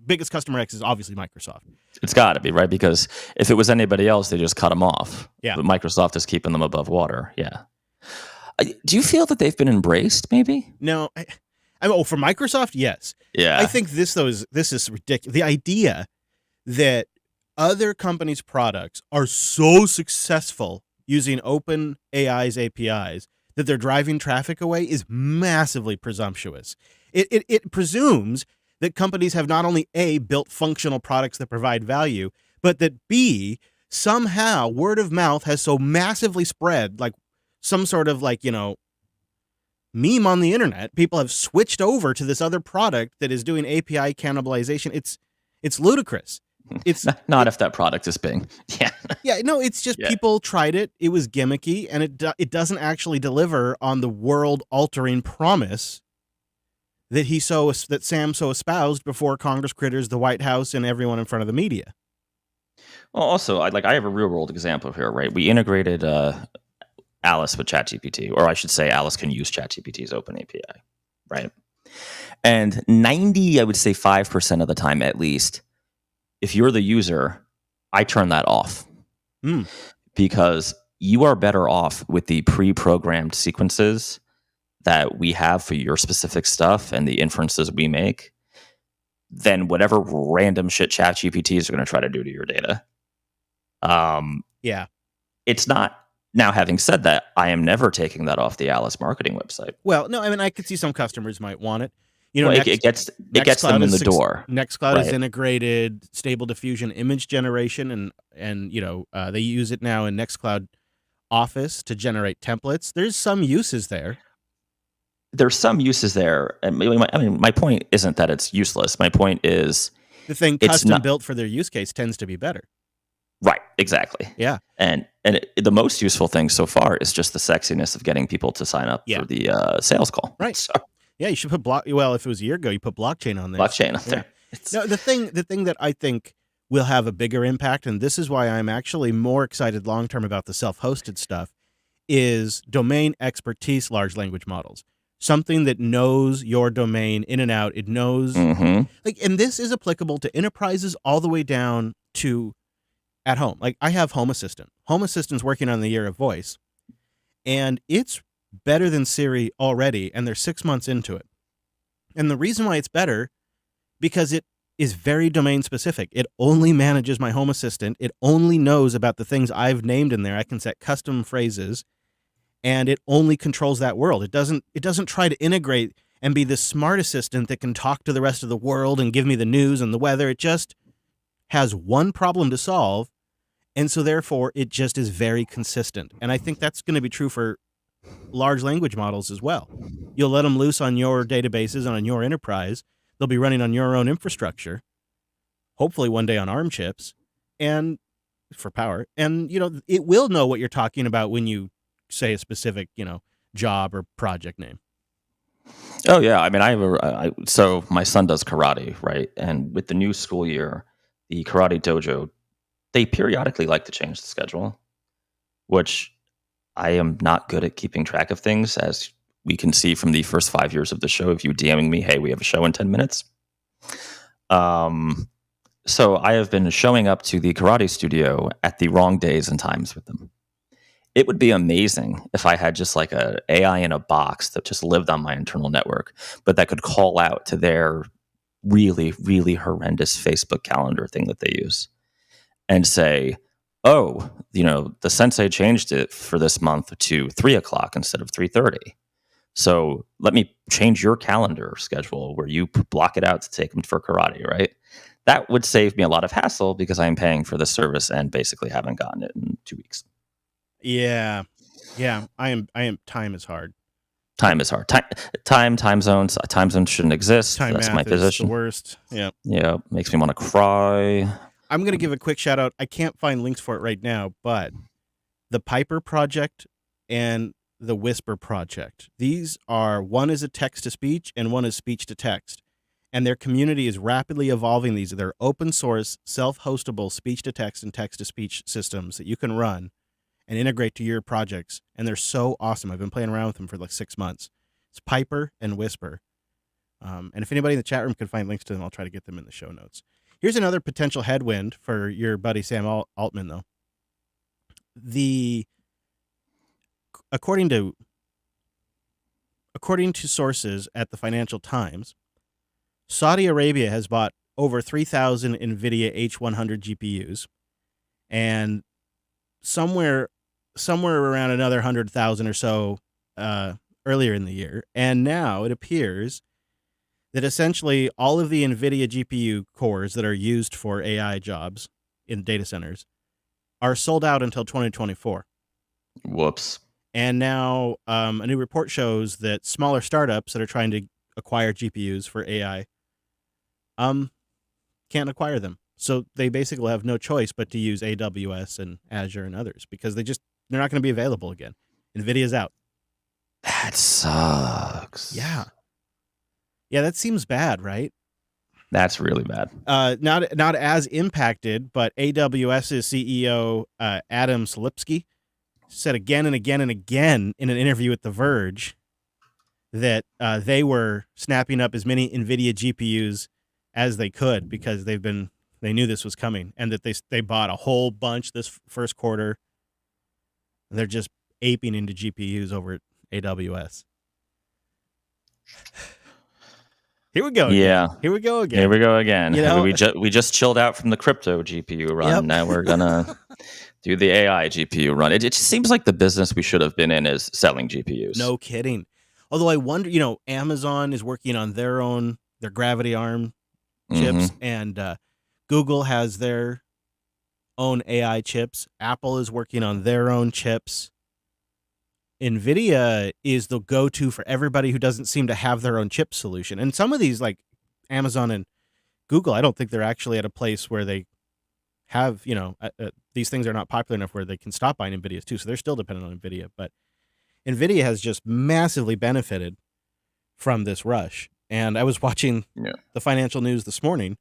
Biggest customer X is obviously Microsoft. It's got to be, right? Because if it was anybody else, they just cut them off. Yeah. But Microsoft is keeping them above water. Yeah. Do you feel that they've been embraced, maybe? No. For Microsoft, yes. Yeah. I think this is ridiculous. The idea that other companies' products are so successful using OpenAI's APIs that they're driving traffic away is massively presumptuous. It presumes that companies have not only A, built functional products that provide value, but that B, somehow word of mouth has so massively spread, like some sort of meme on the internet. People have switched over to this other product that is doing API cannibalization. It's ludicrous. It's not if that product is Bing. Yeah. Yeah, no, it's just people tried it. It was gimmicky, and it doesn't actually deliver on the world-altering promise that Sam so espoused before Congress critters, the White House, and everyone in front of the media. Well, also, I have a real-world example here, right? We integrated Alice with ChatGPT, or I should say Alice can use ChatGPT's open API, right? And 5% of the time at least, if you're the user, I turn that off. Because you are better off with the pre-programmed sequences that we have for your specific stuff and the inferences we make than whatever random shit ChatGPTs are going to try to do to your data. Yeah. It's not. Now, having said that, I am never taking that off the Alice marketing website. Well, no, I mean, I could see some customers might want it. It gets them in the door. Nextcloud is integrated Stable Diffusion image generation, and they use it now in Nextcloud Office to generate templates. There's some uses there. there's some uses there. I mean, my point isn't that it's useless. My point is the thing custom built for their use case tends to be better. Right, exactly. Yeah. And the most useful thing so far is just the sexiness of getting people to sign up for the sales call. Right. So, yeah, you should put well, if it was a year ago, you put blockchain on there. Blockchain on there. No, the thing that I think will have a bigger impact, and this is why I'm actually more excited long term about the self-hosted stuff, is domain expertise large language models. Something that knows your domain in and out. It knows and this is applicable to enterprises all the way down to at home. Like I have Home Assistant. Home Assistant's working on the year of voice, and it's better than Siri already, and they're 6 months into it. And the reason why it's better, because it is very domain specific. It only manages my Home Assistant. It only knows about the things I've named in there. I can set custom phrases, and it only controls that world. It doesn't try to integrate and be this smart assistant that can talk to the rest of the world and give me the news and the weather. It just has one problem to solve, and so therefore it just is very consistent. And I think that's going to be true for large language models as well. You'll let them loose on your databases and on your enterprise. They'll be running on your own infrastructure, hopefully one day on ARM chips, and for power. And, it will know what you're talking about when you say a specific, job or project name. Oh yeah, I mean, so my son does karate, right? And with the new school year, the karate dojo, they periodically like to change the schedule, which I am not good at keeping track of things, as we can see from the first 5 years of the show. If you DMing me, hey, we have a show in 10 minutes. So I have been showing up to the karate studio at the wrong days and times with them. It would be amazing if I had just like a AI in a box that just lived on my internal network, but that could call out to their really, really horrendous Facebook calendar thing that they use and say, oh, the sensei changed it for this month to 3:00 instead of 3:30. So let me change your calendar schedule where you block it out to take them for karate, right? That would save me a lot of hassle because I'm paying for the service and basically haven't gotten it in 2 weeks. Yeah. I am. Time is hard. Time is hard. Time zones. Time zones shouldn't exist. Time That's math my position. Is the worst. Yeah. Yeah. Makes me want to cry. I'm going to give a quick shout out. I can't find links for it right now, but the Piper project and the Whisper project. These are, one is a text to speech and one is speech to text. And their community is rapidly evolving these. They're open source, self-hostable speech to text and text to speech systems that you can run and integrate to your projects. And they're so awesome. I've been playing around with them for like 6 months. It's Piper and Whisper. And if anybody in the chat room can find links to them, I'll try to get them in the show notes. Here's another potential headwind for your buddy Sam Altman, though. According to sources at the Financial Times, Saudi Arabia has bought over 3,000 NVIDIA H100 GPUs, and somewhere around another 100,000 or so earlier in the year. And now it appears that essentially all of the NVIDIA GPU cores that are used for AI jobs in data centers are sold out until 2024. Whoops. And now a new report shows that smaller startups that are trying to acquire GPUs for AI can't acquire them. So they basically have no choice but to use AWS and Azure and others because they're not going to be available again. NVIDIA's out. That sucks. Yeah, that seems bad, right? That's really bad. Not as impacted, but AWS's CEO Adam Selipsky said again and again and again in an interview with The Verge that they were snapping up as many NVIDIA GPUs as they could because they knew this was coming, and that they bought a whole bunch this first quarter. And they're just aping into GPUs over at AWS. Here we go. Yeah. Here we go again. Here we go again. We just chilled out from the crypto GPU run. Yep. Now we're gonna do the AI GPU run. It just seems like the business we should have been in is selling GPUs. No kidding. Although I wonder, Amazon is working on their Gravity ARM chips, and Google has their own AI chips. Apple is working on their own chips. NVIDIA is the go-to for everybody who doesn't seem to have their own chip solution. And some of these, like Amazon and Google, I don't think they're actually at a place where they have, these things are not popular enough where they can stop buying NVIDIAs too. So they're still dependent on NVIDIA. But NVIDIA has just massively benefited from this rush. And I was watching the financial news this morning,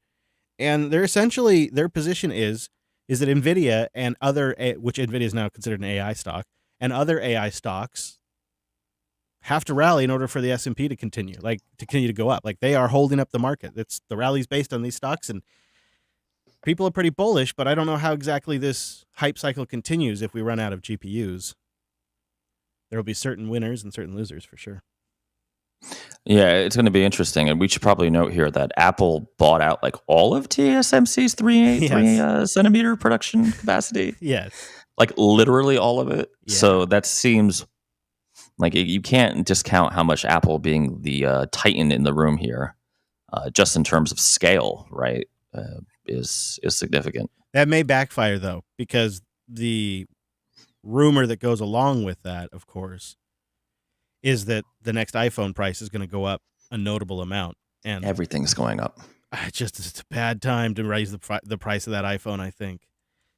and they're essentially, their position is that NVIDIA and other, which NVIDIA is now considered an AI stock, and other AI stocks have to rally in order for the S&P to continue to go up. Like, they are holding up the market. The rally's based on these stocks, and people are pretty bullish, but I don't know how exactly this hype cycle continues if we run out of GPUs. There will be certain winners and certain losers for sure. Yeah, it's going to be interesting. And we should probably note here that Apple bought out like all of TSMC's 3 centimeter production capacity. Yes. Like literally all of it. Yeah. So that seems like you can't discount how much Apple being the titan in the room here, just in terms of scale, right, is significant. That may backfire, though, because the rumor that goes along with that, of course, is that the next iPhone price is going to go up a notable amount. And everything's going up. It's a bad time to raise the price of that iPhone, I think.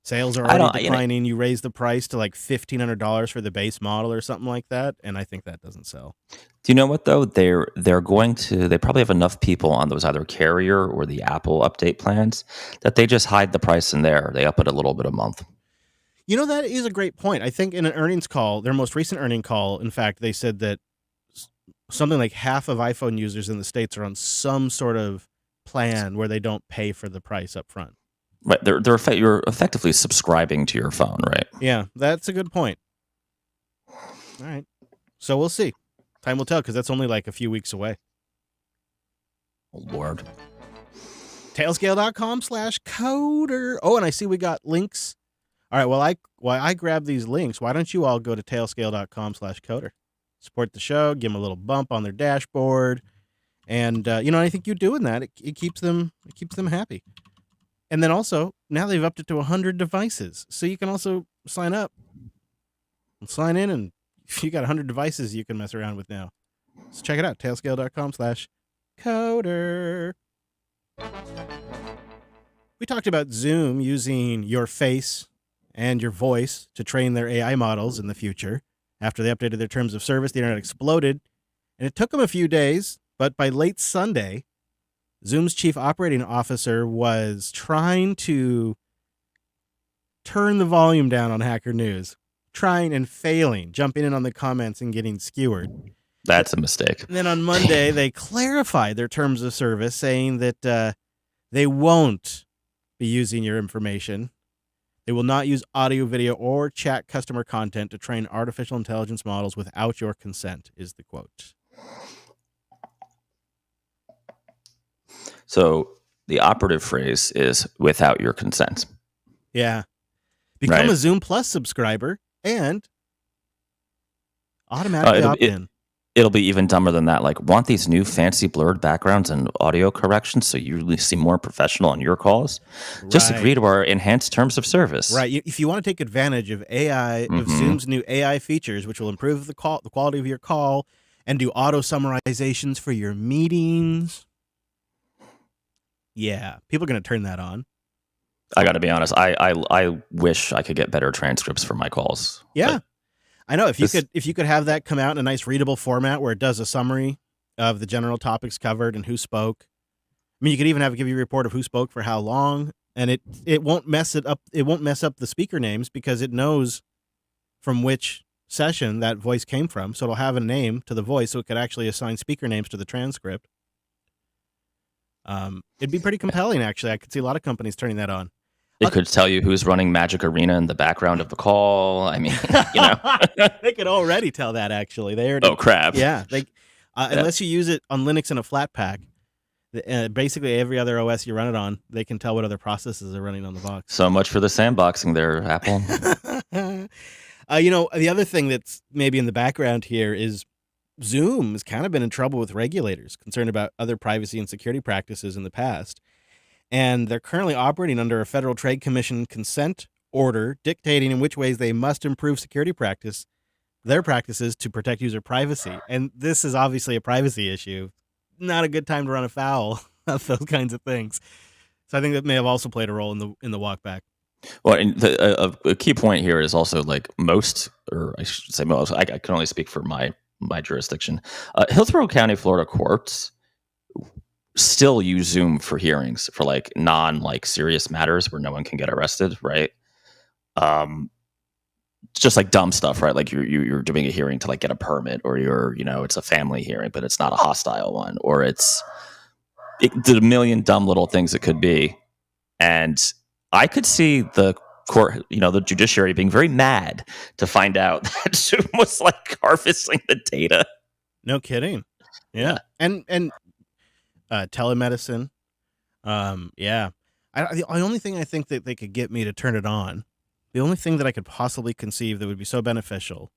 Sales are already declining. You raise the price to like $1,500 for the base model or something like that, and I think that doesn't sell. Do you know what, though? They probably have enough people on those either carrier or the Apple update plans that they just hide the price in there. They up it a little bit a month. You know, that is a great point. I think in an earnings call, their most recent earnings call, in fact, they said that something like half of iPhone users in the States are on some sort of plan where they don't pay for the price up front. Right. You're effectively subscribing to your phone, right? Yeah, that's a good point. All right. So we'll see. Time will tell, because that's only like a few weeks away. Oh, Lord. Tailscale.com/coder. Oh, and I see we got links. All right, while I grab these links, why don't you all go to tailscale.com/coder? Support the show, give them a little bump on their dashboard, and I think you doing that, it keeps them happy. And then also, now they've upped it to 100 devices, so you can also sign up and sign in, and you got 100 devices you can mess around with now. So check it out, tailscale.com/coder. We talked about Zoom using your face and your voice to train their AI models in the future. After they updated their terms of service, the internet exploded, and it took them a few days, but by late Sunday, Zoom's chief operating officer was trying to turn the volume down on Hacker News, trying and failing, jumping in on the comments and getting skewered. That's a mistake. And then on Monday, they clarified their terms of service, saying that they won't be using your information. They will not use audio, video, or chat customer content to train artificial intelligence models without your consent, is the quote. So the operative phrase is without your consent. Yeah. Become a Zoom Plus subscriber and automatically opt in. It'll be even dumber than that. Like, want these new fancy blurred backgrounds and audio corrections so you really seem more professional on your calls? Just agree to our enhanced terms of service. Right. If you want to take advantage of of Zoom's new AI features, which will improve the quality of your call and do auto summarizations for your meetings. Yeah, people are going to turn that on. I got to be honest. I wish I could get better transcripts for my calls. Yeah. I know if you could have that come out in a nice readable format where it does a summary of the general topics covered and who spoke. I mean, you could even give you a report of who spoke for how long, and it won't mess it up. It won't mess up the speaker names because it knows from which session that voice came from. So it'll have a name to the voice, so it could actually assign speaker names to the transcript. It'd be pretty compelling, actually. I could see a lot of companies turning that on. It could tell you who's running Magic Arena in the background of the call. I mean, They could already tell that, actually. Oh, crap. Yeah. Unless you use it on Linux in a flat pack, basically every other OS you run it on, they can tell what other processes are running on the box. So much for the sandboxing there, Apple. The other thing that's maybe in the background here is Zoom has kind of been in trouble with regulators concerned about other privacy and security practices in the past. And they're currently operating under a Federal Trade Commission consent order dictating in which ways they must improve security practice their practices to protect user privacy. And this is obviously a privacy issue. Not a good time to run afoul of those kinds of things. So I think that may have also played a role in the walk back. Well, and a key point here is also like most, or I should say most, I can only speak for my jurisdiction. Hillsborough County, Florida courts still use Zoom for hearings for like serious matters where no one can get arrested, right? Just like dumb stuff, right? Like you're doing a hearing to like get a permit, or it's a family hearing, but it's not a hostile one, or it's the million dumb little things it could be. And I could see the court, the judiciary being very mad to find out that Zoom was like harvesting the data. No kidding. Yeah. And telemedicine. Yeah. The only thing I think that they could get me to turn it on, the only thing that I could possibly conceive that would be so beneficial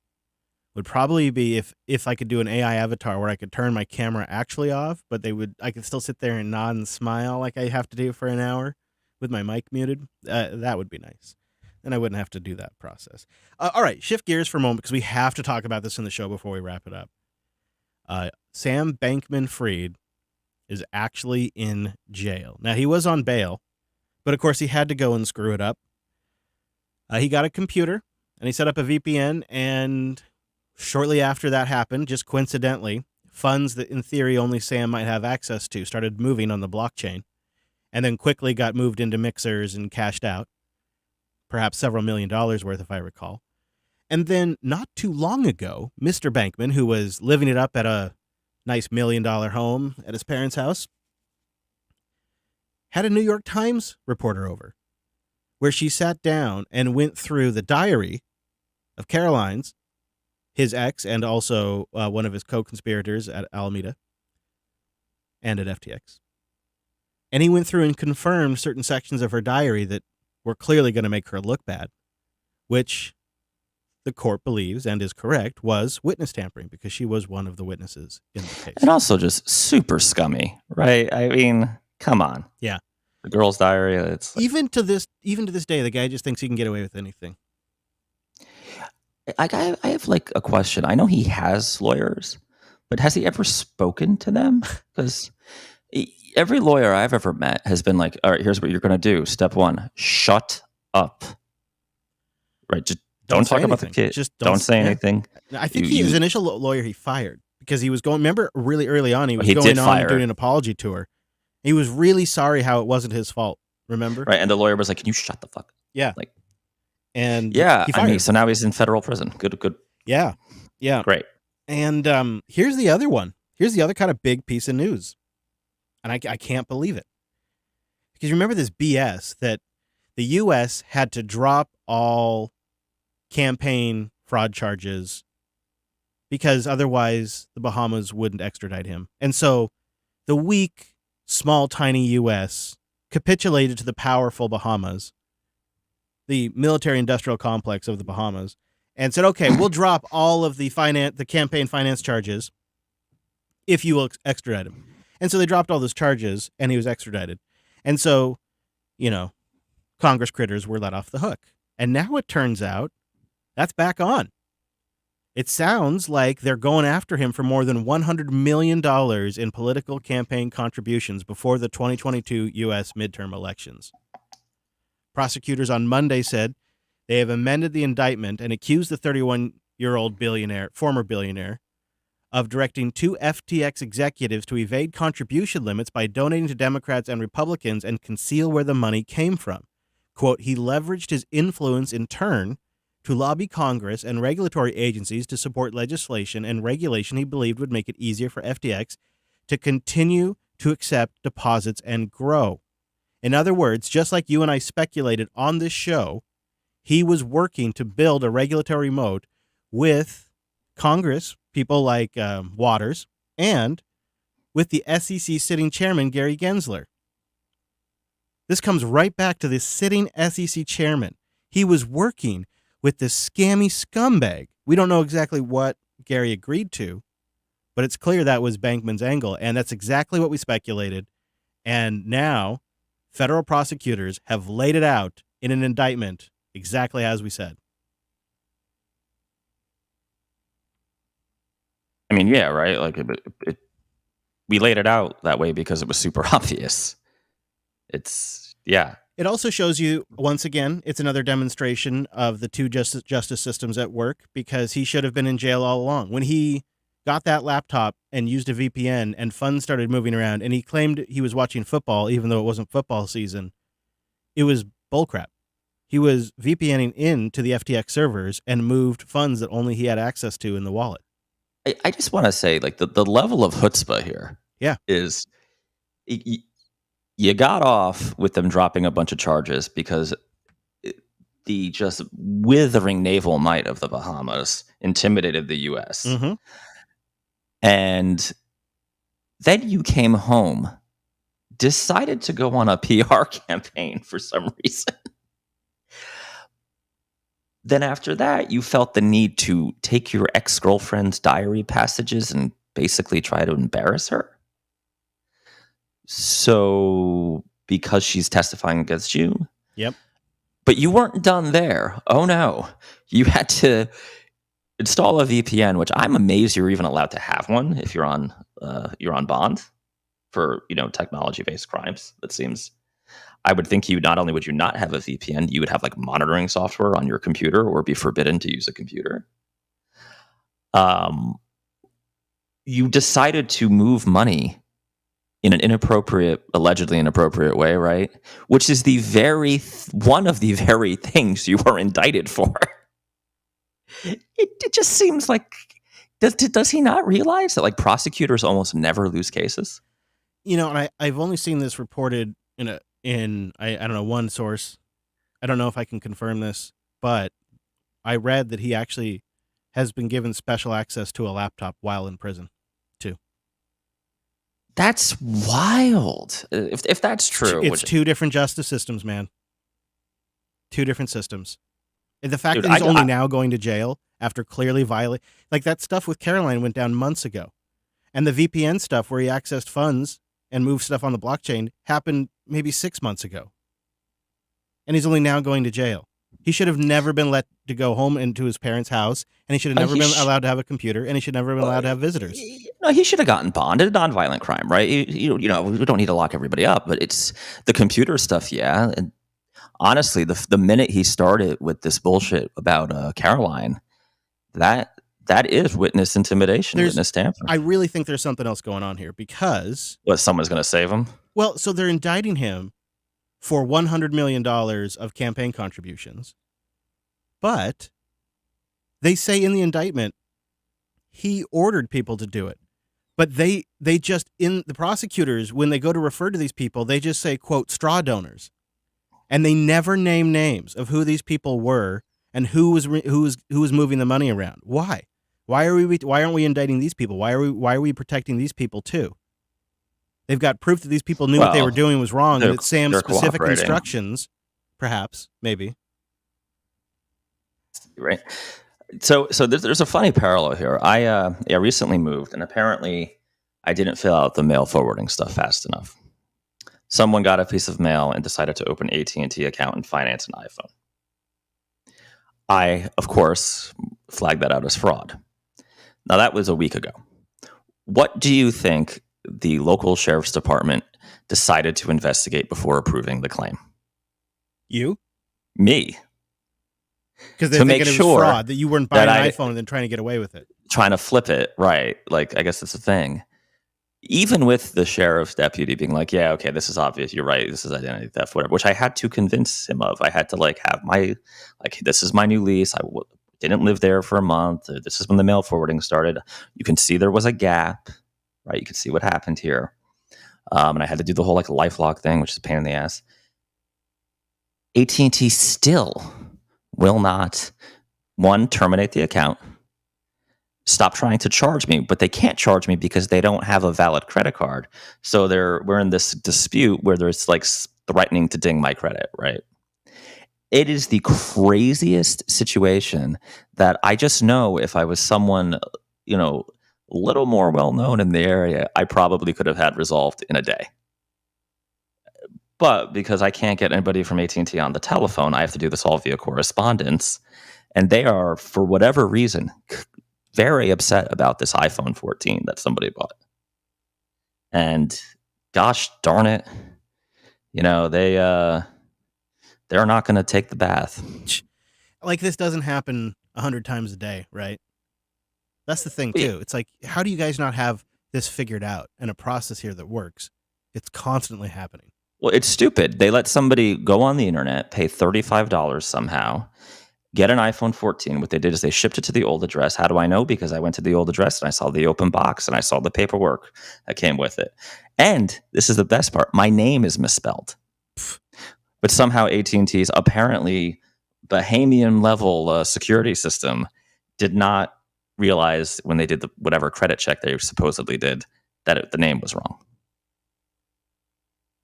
would probably be if I could do an AI avatar where I could turn my camera actually off, but I could still sit there and nod and smile like I have to do for an hour with my mic muted. That would be nice. Then I wouldn't have to do that process. All right, shift gears for a moment because we have to talk about this in the show before we wrap it up. Sam Bankman-Fried is actually in jail. Now, he was on bail, but of course he had to go and screw it up. He got a computer and he set up a VPN, and shortly after that happened, just coincidentally, funds that in theory only Sam might have access to started moving on the blockchain, and then quickly got moved into mixers and cashed out, perhaps several $1 million worth, if I recall. And then not too long ago, Mr. Bankman, who was living it up at a nice $1 million home at his parents' house, had a New York Times reporter over, where she sat down and went through the diary of Caroline's, his ex, and also one of his co-conspirators at Alameda and at FTX. And he went through and confirmed certain sections of her diary that were clearly going to make her look bad, which the court believes, and is correct, was witness tampering because she was one of the witnesses in the case. And also just super scummy, right? I mean, come on. Yeah. The girl's diary, it's like, even to this day, the guy just thinks he can get away with anything. I have like a question. I know he has lawyers, but has he ever spoken to them? Because every lawyer I've ever met has been like, all right, here's what you're going to do. Step 1, shut up. Right? Just don't talk about the kid. Just don't say anything. I think his initial lawyer he fired because he was going, remember really early on, he was going on and doing an apology tour. He was really sorry how it wasn't his fault, remember? Right, and the lawyer was like, can you shut the fuck up? Yeah. Like, and yeah, I mean, so now he's in federal prison. Good. Yeah. Yeah. Great. And here's the other one. Here's the other kind of big piece of news. And I can't believe it. Because remember this BS that the U.S. had to drop all campaign fraud charges because otherwise the Bahamas wouldn't extradite him. And so the weak, small, tiny U.S. capitulated to the powerful Bahamas, the military-industrial complex of the Bahamas, and said, okay, we'll drop all of the campaign finance charges if you will extradite him. And so they dropped all those charges, and he was extradited. And so, Congress critters were let off the hook. And now it turns out that's back on. It sounds like they're going after him for more than $100 million in political campaign contributions before the 2022 U.S. midterm elections. Prosecutors on Monday said they have amended the indictment and accused the 31-year-old former billionaire, of directing 2 FTX executives to evade contribution limits by donating to Democrats and Republicans and conceal where the money came from. Quote, he leveraged his influence in turn to lobby Congress and regulatory agencies to support legislation and regulation he believed would make it easier for FTX to continue to accept deposits and grow. In other words, just like you and I speculated on this show, he was working to build a regulatory moat with Congress, people like Waters, and with the SEC sitting chairman, Gary Gensler. This comes right back to this sitting SEC chairman. He was working with this scammy scumbag. We don't know exactly what Gary agreed to, but it's clear that was Bankman's angle, and that's exactly what we speculated. And now federal prosecutors have laid it out in an indictment exactly as we said. mean, yeah, right. Like we laid it out that way because it was super obvious. It also shows you, once again, it's another demonstration of the two justice systems at work, because he should have been in jail all along. When he got that laptop and used a VPN and funds started moving around and he claimed he was watching football, even though it wasn't football season, it was bullcrap. He was VPNing into the FTX servers and moved funds that only he had access to in the wallet. I just want to say, like, the level of chutzpah here is you got off with them dropping a bunch of charges because the just withering naval might of the Bahamas intimidated the U.S. Mm-hmm. And then you came home, decided to go on a PR campaign for some reason. Then after that, you felt the need to take your ex-girlfriend's diary passages and basically try to embarrass her. So, because she's testifying against you? Yep. But you weren't done there. Oh no. You had to install a VPN, which I'm amazed you're even allowed to have one if you're on bond for, technology-based crimes. That seems, I would think not only would you not have a VPN, you would have like monitoring software on your computer or be forbidden to use a computer. You decided to move money in an allegedly inappropriate way, right? Which is one of the very things you are indicted for. It just seems like, does he not realize that like prosecutors almost never lose cases? And I've only seen this reported in I don't know, one source. I don't know if I can confirm this, but I read that he actually has been given special access to a laptop while in prison too. That's wild. If that's true. It's two different justice systems, man. Two different systems. And the fact that he's only now going to jail after clearly violate, like that stuff with Caroline went down months ago. And the VPN stuff where he accessed funds and moved stuff on the blockchain happened maybe 6 months ago. And he's only now going to jail. He should have never been let to go home into his parents' house, and he should have never been allowed to have a computer, and he should never have been allowed to have visitors. No, he should have gotten bonded, nonviolent crime, right? We don't need to lock everybody up, but it's the computer stuff, yeah. And honestly, the minute he started with this bullshit about Caroline, that is witness intimidation, witness tampering. I really think there's something else going on here because... What, someone's going to save him? Well, so they're indicting him for $100 million of campaign contributions. But they say in the indictment, he ordered people to do it. But they just, in the prosecutors, when they go to refer to these people, they just say, quote, straw donors. And they never name names of who these people were and who was moving the money around. Why? Why aren't we indicting these people? Why are we protecting these people too? They've got proof that these people knew what they were doing was wrong, and that Sam's specific instructions, perhaps, maybe. Right. So there's a funny parallel here. I recently moved, and apparently I didn't fill out the mail forwarding stuff fast enough. Someone got a piece of mail and decided to open AT&T account and finance an iPhone. I, of course, flagged that out as fraud. Now, that was a week ago. What do you think the local sheriff's department decided to investigate before approving the claim? You? Me. Because they're thinking it was fraud, that you weren't buying an iPhone and then trying to get away with it. Trying to flip it, right. Like, I guess that's the thing. Even with the sheriff's deputy being like, yeah, okay, this is obvious. You're right. This is identity theft, whatever, which I had to convince him of. I had to have this is my new lease. I didn't live there for a month. This is when the mail forwarding started. You can see there was a gap, right? You can see what happened here. And I had to do the whole LifeLock thing, which is a pain in the ass. AT&T still will not, one, terminate the account, stop trying to charge me, but they can't charge me because they don't have a valid credit card. So we're in this dispute where there's threatening to ding my credit, right? It is the craziest situation that I just know if I was someone, a little more well-known in the area, I probably could have had resolved in a day. But because I can't get anybody from AT&T on the telephone, I have to do this all via correspondence. And they are, for whatever reason, very upset about this iPhone 14 that somebody bought. And gosh darn it, they're not going to take the bath. Like, this doesn't happen 100 times a day, right? That's the thing too. It's like, how do you guys not have this figured out and a process here that works? It's constantly happening. Well, it's stupid. They let somebody go on the internet, pay $35 somehow, get an iPhone 14. What they did is they shipped it to the old address. How do I know? Because I went to the old address and I saw the open box and I saw the paperwork that came with it. And this is the best part. My name is misspelled. But somehow AT&T's apparently Bahamian level security system did not realize when they did whatever credit check they supposedly did that the name was wrong.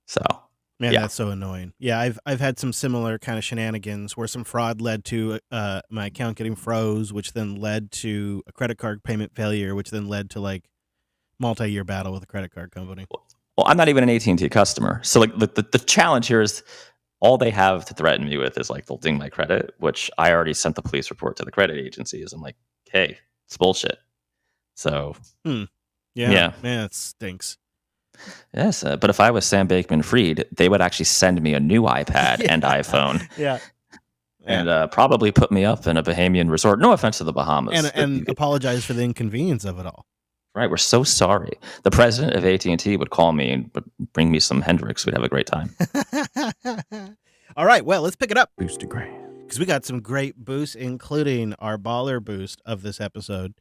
So, man, yeah. That's so annoying. Yeah, I've had some similar kind of shenanigans where some fraud led to my account getting froze, which then led to a credit card payment failure, which then led to like multi-year battle with a credit card company. Well, I'm not even an AT&T customer, so like the challenge here is all they have to threaten me with is like they'll ding my credit, which I already sent the police report to the credit agencies. I'm like, hey, it's bullshit. So, yeah, man, it stinks. Yes, but if I was Sam Bankman-Fried, they would actually send me a new iPad and iPhone. Yeah. And probably put me up in a Bahamian resort. No offense to the Bahamas. And apologize for the inconvenience of it all. Right, we're so sorry. The president of AT&T would call me and bring me some Hendrix. We'd have a great time. All right, well, let's pick it up. Boostagram. Because we got some great boosts, including our baller boost of this episode,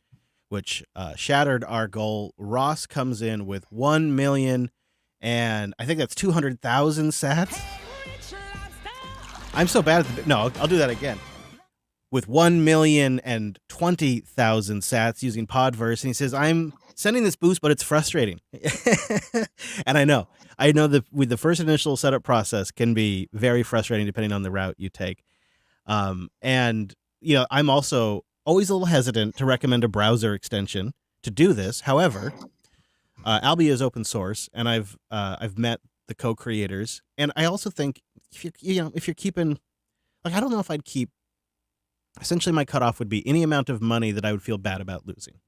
which shattered our goal. Ross comes in with 1 million, and I think that's 200,000 sats. I'm so bad at no, I'll do that again. With 1,020,000 sats using Podverse, and he says, I'm sending this boost, but it's frustrating. And I know that with the first initial setup process can be very frustrating depending on the route you take. And I'm also always a little hesitant to recommend a browser extension to do this. However, Albi is open source, and I've met the co-creators, and I also think if you're keeping, like, I don't know if I'd keep. Essentially, my cutoff would be any amount of money that I would feel bad about losing,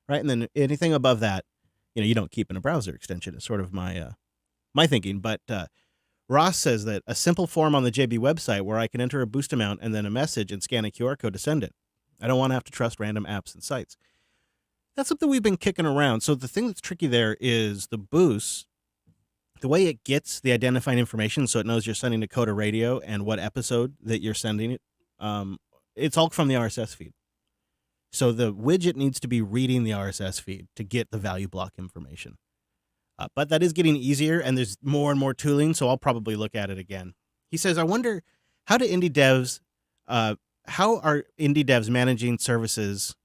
right? And then anything above that, you don't keep in a browser extension. Is sort of my thinking. But Ross says that a simple form on the JB website where I can enter a boost amount and then a message and scan a QR code to send it. I don't want to have to trust random apps and sites. That's something we've been kicking around. So the thing that's tricky there is the boost, the way it gets the identifying information, so it knows you're sending to Coda Radio and what episode that you're sending it. It's all from the RSS feed. So the widget needs to be reading the RSS feed to get the value block information. But that is getting easier, and there's more and more tooling, so I'll probably look at it again. He says, I wonder, how are indie devs managing services?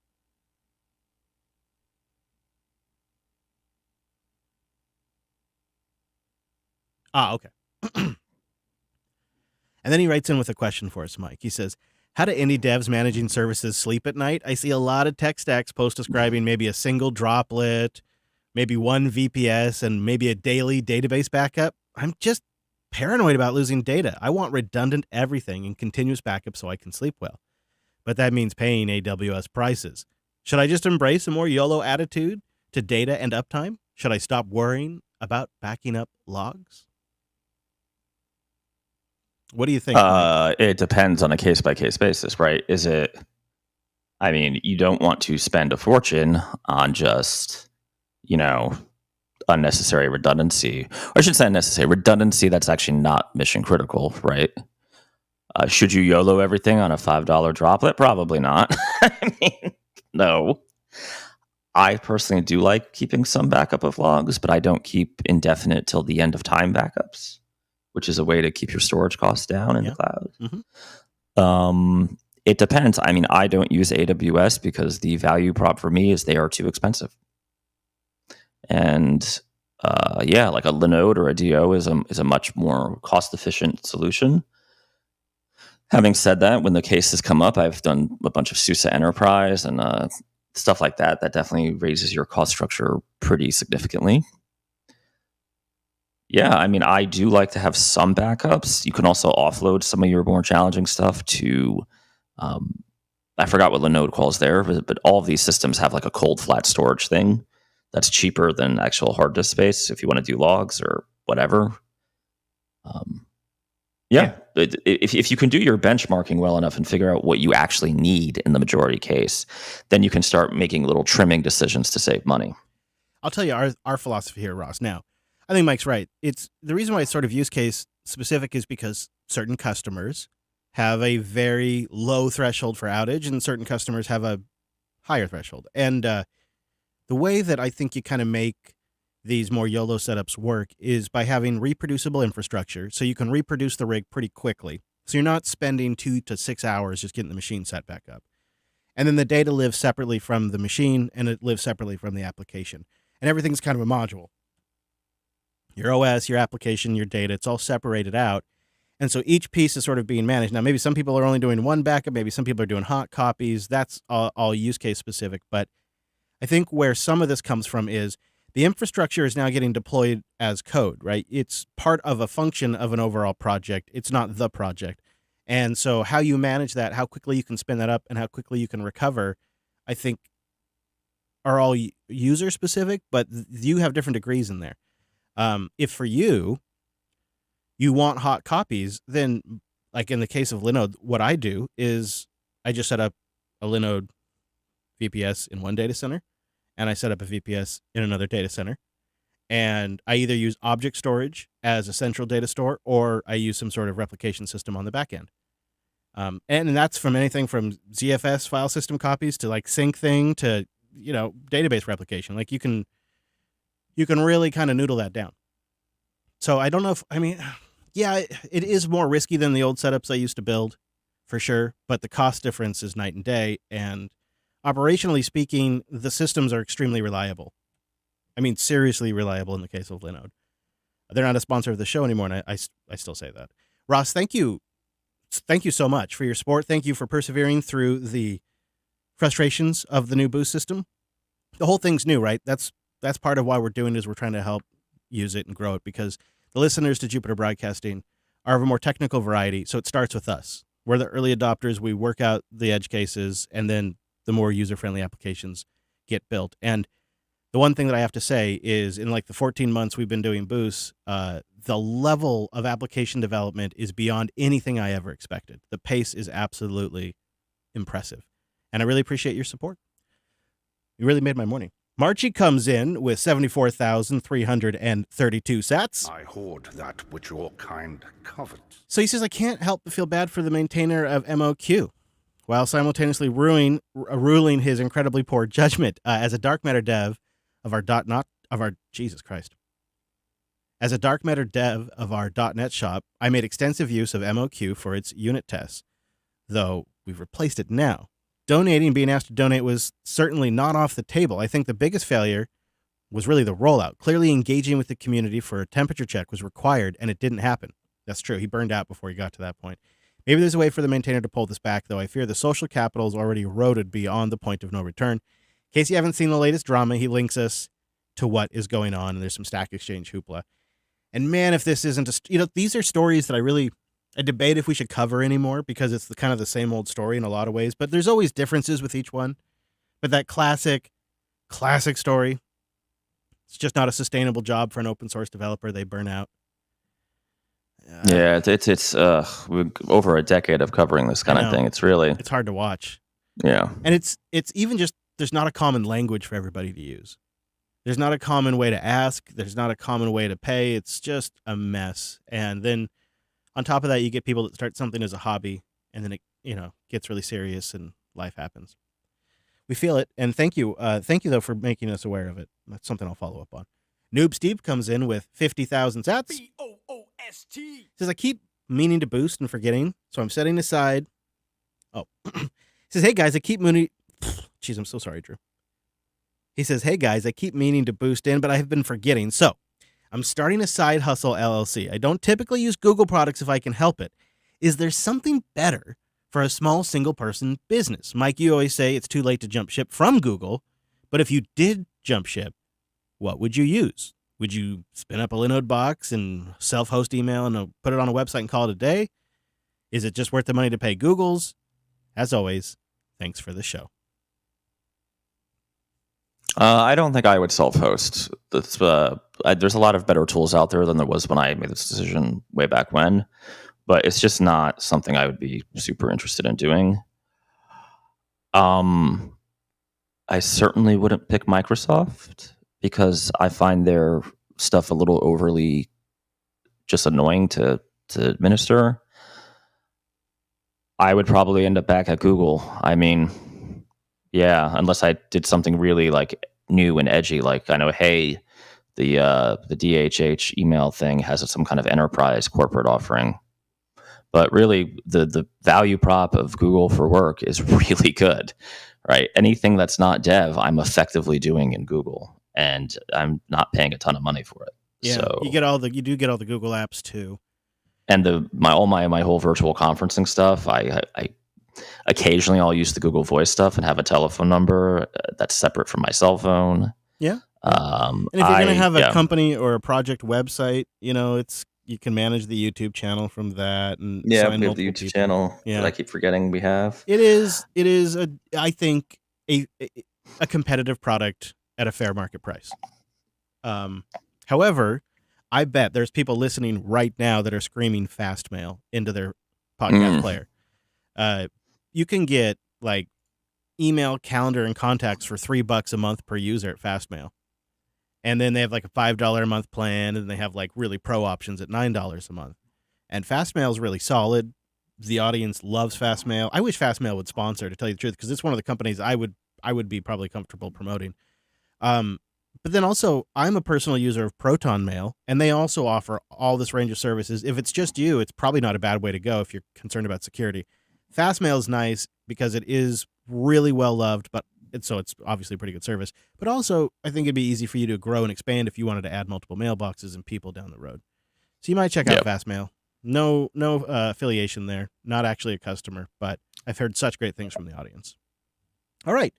Okay. And then he writes in with a question for us, Mike. He says, how do indie devs managing services sleep at night? I see a lot of tech stacks post describing maybe a single droplet, maybe one VPS, and maybe a daily database backup. I'm just paranoid about losing data. I want redundant everything and continuous backup so I can sleep well. But that means paying AWS prices. Should I just embrace a more YOLO attitude to data and uptime? Should I stop worrying about backing up logs? What do you think? It depends on a case-by-case basis, right? You don't want to spend a fortune on just, unnecessary redundancy. Or I shouldn't say unnecessary. Redundancy that's actually not mission critical, right? Should you YOLO everything on a $5 droplet? Probably not. No. I personally do like keeping some backup of logs, but I don't keep indefinite till the end of time backups, which is a way to keep your storage costs down in the cloud. Mm-hmm. It depends. I don't use AWS because the value prop for me is they are too expensive. And like a Linode or a DO is a much more cost-efficient solution. Having said that, when the cases come up, I've done a bunch of SUSE Enterprise and stuff like that. That definitely raises your cost structure pretty significantly. Yeah, I do like to have some backups. You can also offload some of your more challenging stuff to I forgot what Linode calls there, but all of these systems have like a cold flat storage thing that's cheaper than actual hard disk space if you want to do logs or whatever. If you can do your benchmarking well enough and figure out what you actually need in the majority case, then you can start making little trimming decisions to save money. I'll tell you our philosophy here, Ross. Now, I think Mike's right. It's the reason why it's sort of use case specific is because certain customers have a very low threshold for outage and certain customers have a higher threshold. And the way that I think you kind of make these more YOLO setups work is by having reproducible infrastructure so you can reproduce the rig pretty quickly. So you're not spending 2 to 6 hours just getting the machine set back up. And then the data lives separately from the machine and it lives separately from the application. And everything's kind of a module. Your OS, your application, your data, it's all separated out. And so each piece is sort of being managed. Now, maybe some people are only doing one backup. Maybe some people are doing hot copies. That's all use case specific. But I think where some of this comes from is the infrastructure is now getting deployed as code, right? It's part of a function of an overall project. It's not the project. And so how you manage that, how quickly you can spin that up and how quickly you can recover, I think are all user specific, but you have different degrees in there. If for you want hot copies, then like in the case of Linode, what I do is I just set up a Linode VPS in one data center and I set up a VPS in another data center. And I either use object storage as a central data store or I use some sort of replication system on the back end. And that's from anything from ZFS file system copies to like sync thing to, database replication. Like you can really kind of noodle that down. So I don't know it is more risky than the old setups I used to build for sure, but the cost difference is night and day. And operationally speaking, the systems are extremely reliable. I mean, seriously reliable in the case of Linode. They're not a sponsor of the show anymore, and I still say that. Ross, thank you. Thank you so much for your support. Thank you for persevering through the frustrations of the new boost system. The whole thing's new, right? That's part of why we're doing it is we're trying to help use it and grow it because the listeners to Jupiter Broadcasting are of a more technical variety, so it starts with us. We're the early adopters. We work out the edge cases, and then the more user-friendly applications get built. And the one thing that I have to say is in like the 14 months we've been doing Boost, the level of application development is beyond anything I ever expected. The pace is absolutely impressive. And I really appreciate your support. You really made my morning. Marchie comes in with 74,332 sats. I hoard that which your kind covet. So he says, I can't help but feel bad for the maintainer of MOQ, while simultaneously ruling his incredibly poor judgment as a dark matter dev of our As a dark matter dev of our .NET shop, I made extensive use of MOQ for its unit tests, though we've replaced it now. Being asked to donate was certainly not off the table. I think the biggest failure was really the rollout. Clearly engaging with the community for a temperature check was required, and it didn't happen. That's true. He burned out before he got to that point. Maybe there's a way for the maintainer to pull this back, though I fear the social capital is already eroded beyond the point of no return. In case you haven't seen the latest drama, he links us to what is going on, and there's some Stack Exchange hoopla. And man, if this isn't these are stories that I debate if we should cover anymore because it's kind of the same old story in a lot of ways, but there's always differences with each one. But that classic story, it's just not a sustainable job for an open source developer. They burn out. Yeah, it's over a decade of covering this kind of thing. It's hard to watch. Yeah. And it's even just, there's not a common language for everybody to use. There's not a common way to ask. There's not a common way to pay. It's just a mess. And then on top of that, you get people that start something as a hobby and then it, gets really serious and life happens. We feel it. And thank you. Thank you though for making us aware of it. That's something I'll follow up on. Noob Steve comes in with 50,000 sats. B-O-O-S-T. Says, I keep meaning to boost and forgetting, so I'm setting aside. Oh, he says, hey guys, I keep meaning. Jeez, I'm so sorry, Drew. He says, hey guys, I keep meaning to boost in, but I have been forgetting. So I'm starting a side hustle LLC. I don't typically use Google products if I can help it. Is there something better for a small single person business? Mike, you always say it's too late to jump ship from Google, but if you did jump ship, what would you use? Would you spin up a Linode box and self-host email and put it on a website and call it a day? Is it just worth the money to pay Google's? As always, Thanks for the show. I don't think I would self-host. There's a lot of better tools out there than there was when I made this decision way back when, but it's just not something I would be super interested in doing. I certainly wouldn't pick Microsoft because I find their stuff a little overly just annoying to administer. I would probably end up back at Google. I mean, yeah, unless I did something really like new and edgy, like I know, hey, the DHH email thing has some kind of enterprise corporate offering. But really, the value prop of Google for work is really good, right? Anything that's not dev, I'm effectively doing in Google, and I'm not paying a ton of money for it. Yeah, so, you do get all the Google apps too. And my whole virtual conferencing stuff, I occasionally I'll use the Google Voice stuff and have a telephone number that's separate from my cell phone. Yeah. And if you're going to have a company or a project website, you can manage the YouTube channel from that. And we have the YouTube channel that I keep forgetting we have. It is I think a competitive product at a fair market price. However, I bet there's people listening right now that are screaming fast mail into their podcast player. You can get like email, calendar, and contacts for $3 a month per user at Fastmail. And then they have like a $5 a month plan, and they have like really pro options at $9 a month. And Fastmail is really solid. The audience loves Fastmail. I wish Fastmail would sponsor, to tell you the truth, because it's one of the companies I would be probably comfortable promoting. But then also, I'm a personal user of Proton Mail, and they also offer all this range of services. If it's just you, it's probably not a bad way to go if you're concerned about security. Fastmail is nice because it is really well loved, but it's obviously a pretty good service. But also, I think it'd be easy for you to grow and expand if you wanted to add multiple mailboxes and people down the road. So you might check out Fastmail. No affiliation there. Not actually a customer, but I've heard such great things from the audience. All right.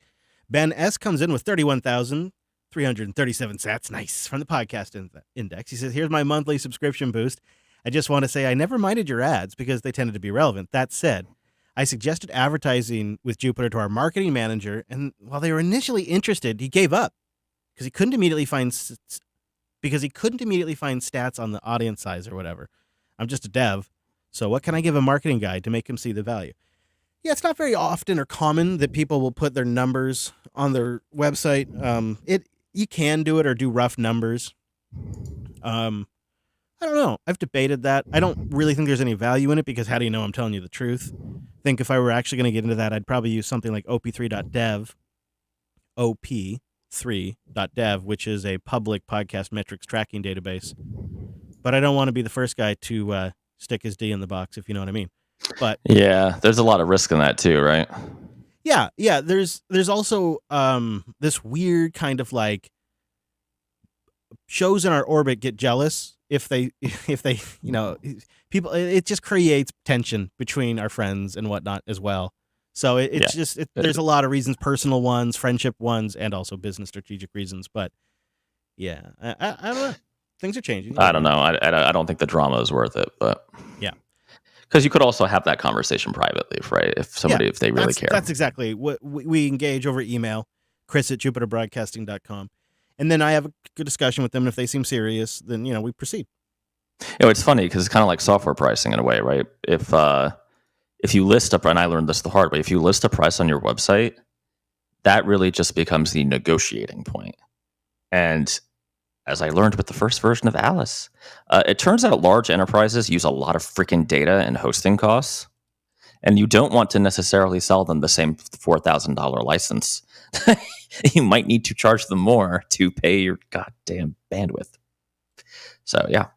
Ben S. comes in with 31,337 sats. Nice. From the podcast index. He says, here's my monthly subscription boost. I just want to say I never minded your ads because they tended to be relevant. That said, I suggested advertising with Jupiter to our marketing manager, and while they were initially interested, he gave up because he couldn't immediately find stats on the audience size or whatever. I'm just a dev, so what can I give a marketing guy to make him see the value? Yeah, it's not very often or common that people will put their numbers on their website. You can do it or do rough numbers. I don't know. I've debated that. I don't really think there's any value in it because how do you know I'm telling you the truth? I think if I were actually going to get into that, I'd probably use something like op3.dev, op3.dev, which is a public podcast metrics tracking database. But I don't want to be the first guy to stick his D in the box, if you know what I mean. But yeah, there's a lot of risk in that too, right? Yeah. There's also this weird kind of like shows in our orbit get jealous if they people. It just creates tension between our friends and whatnot as well. So there's a lot of reasons, personal ones, friendship ones, and also business strategic reasons. But yeah, I don't know. Things are changing. I don't know. I don't think the drama is worth it, but yeah. Because you could also have that conversation privately, right? If they really care. That's exactly what we engage over email, chris@jupiterbroadcasting.com. And then I have a good discussion with them. And if they seem serious, then, we proceed. It's funny because it's kind of like software pricing in a way, right? If you list and I learned this the hard way, if you list a price on your website, that really just becomes the negotiating point. And as I learned with the first version of Alice, it turns out large enterprises use a lot of freaking data and hosting costs. And you don't want to necessarily sell them the same $4,000 license. You might need to charge them more to pay your goddamn bandwidth. So, yeah.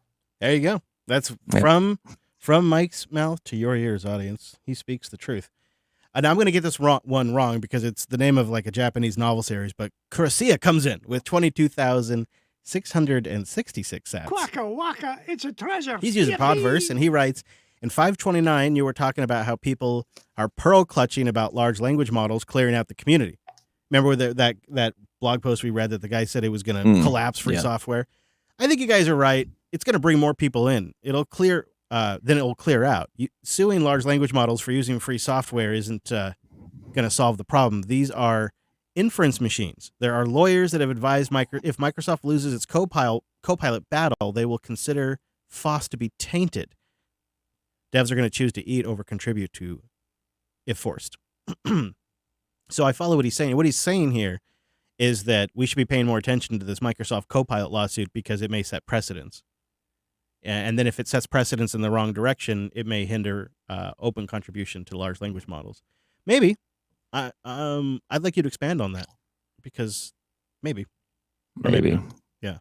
There you go. That's from Mike's mouth to your ears, audience. He speaks the truth. And I'm going to get this one wrong because it's the name of like a Japanese novel series, but Kurosia comes in with 22,666 sats. Waka waka, it's a treasure. He's using Podverse, and he writes, in 529, you were talking about how people are pearl clutching about large language models clearing out the community. Remember that blog post we read that the guy said it was going to collapse free software? I think you guys are right. It's going to bring more people in. It'll clear, then it will clear out. Suing large language models for using free software isn't going going to solve the problem. These are inference machines. There are lawyers that have advised if Microsoft loses its Copilot battle, they will consider FOSS to be tainted. Devs are going to choose to eat over contribute to, if forced. So I follow what he's saying. What he's saying here is that we should be paying more attention to this Microsoft Copilot lawsuit because it may set precedents. And then if it sets precedents in the wrong direction, it may hinder open contribution to large language models. Maybe. I'd like you to expand on that because maybe. Yeah.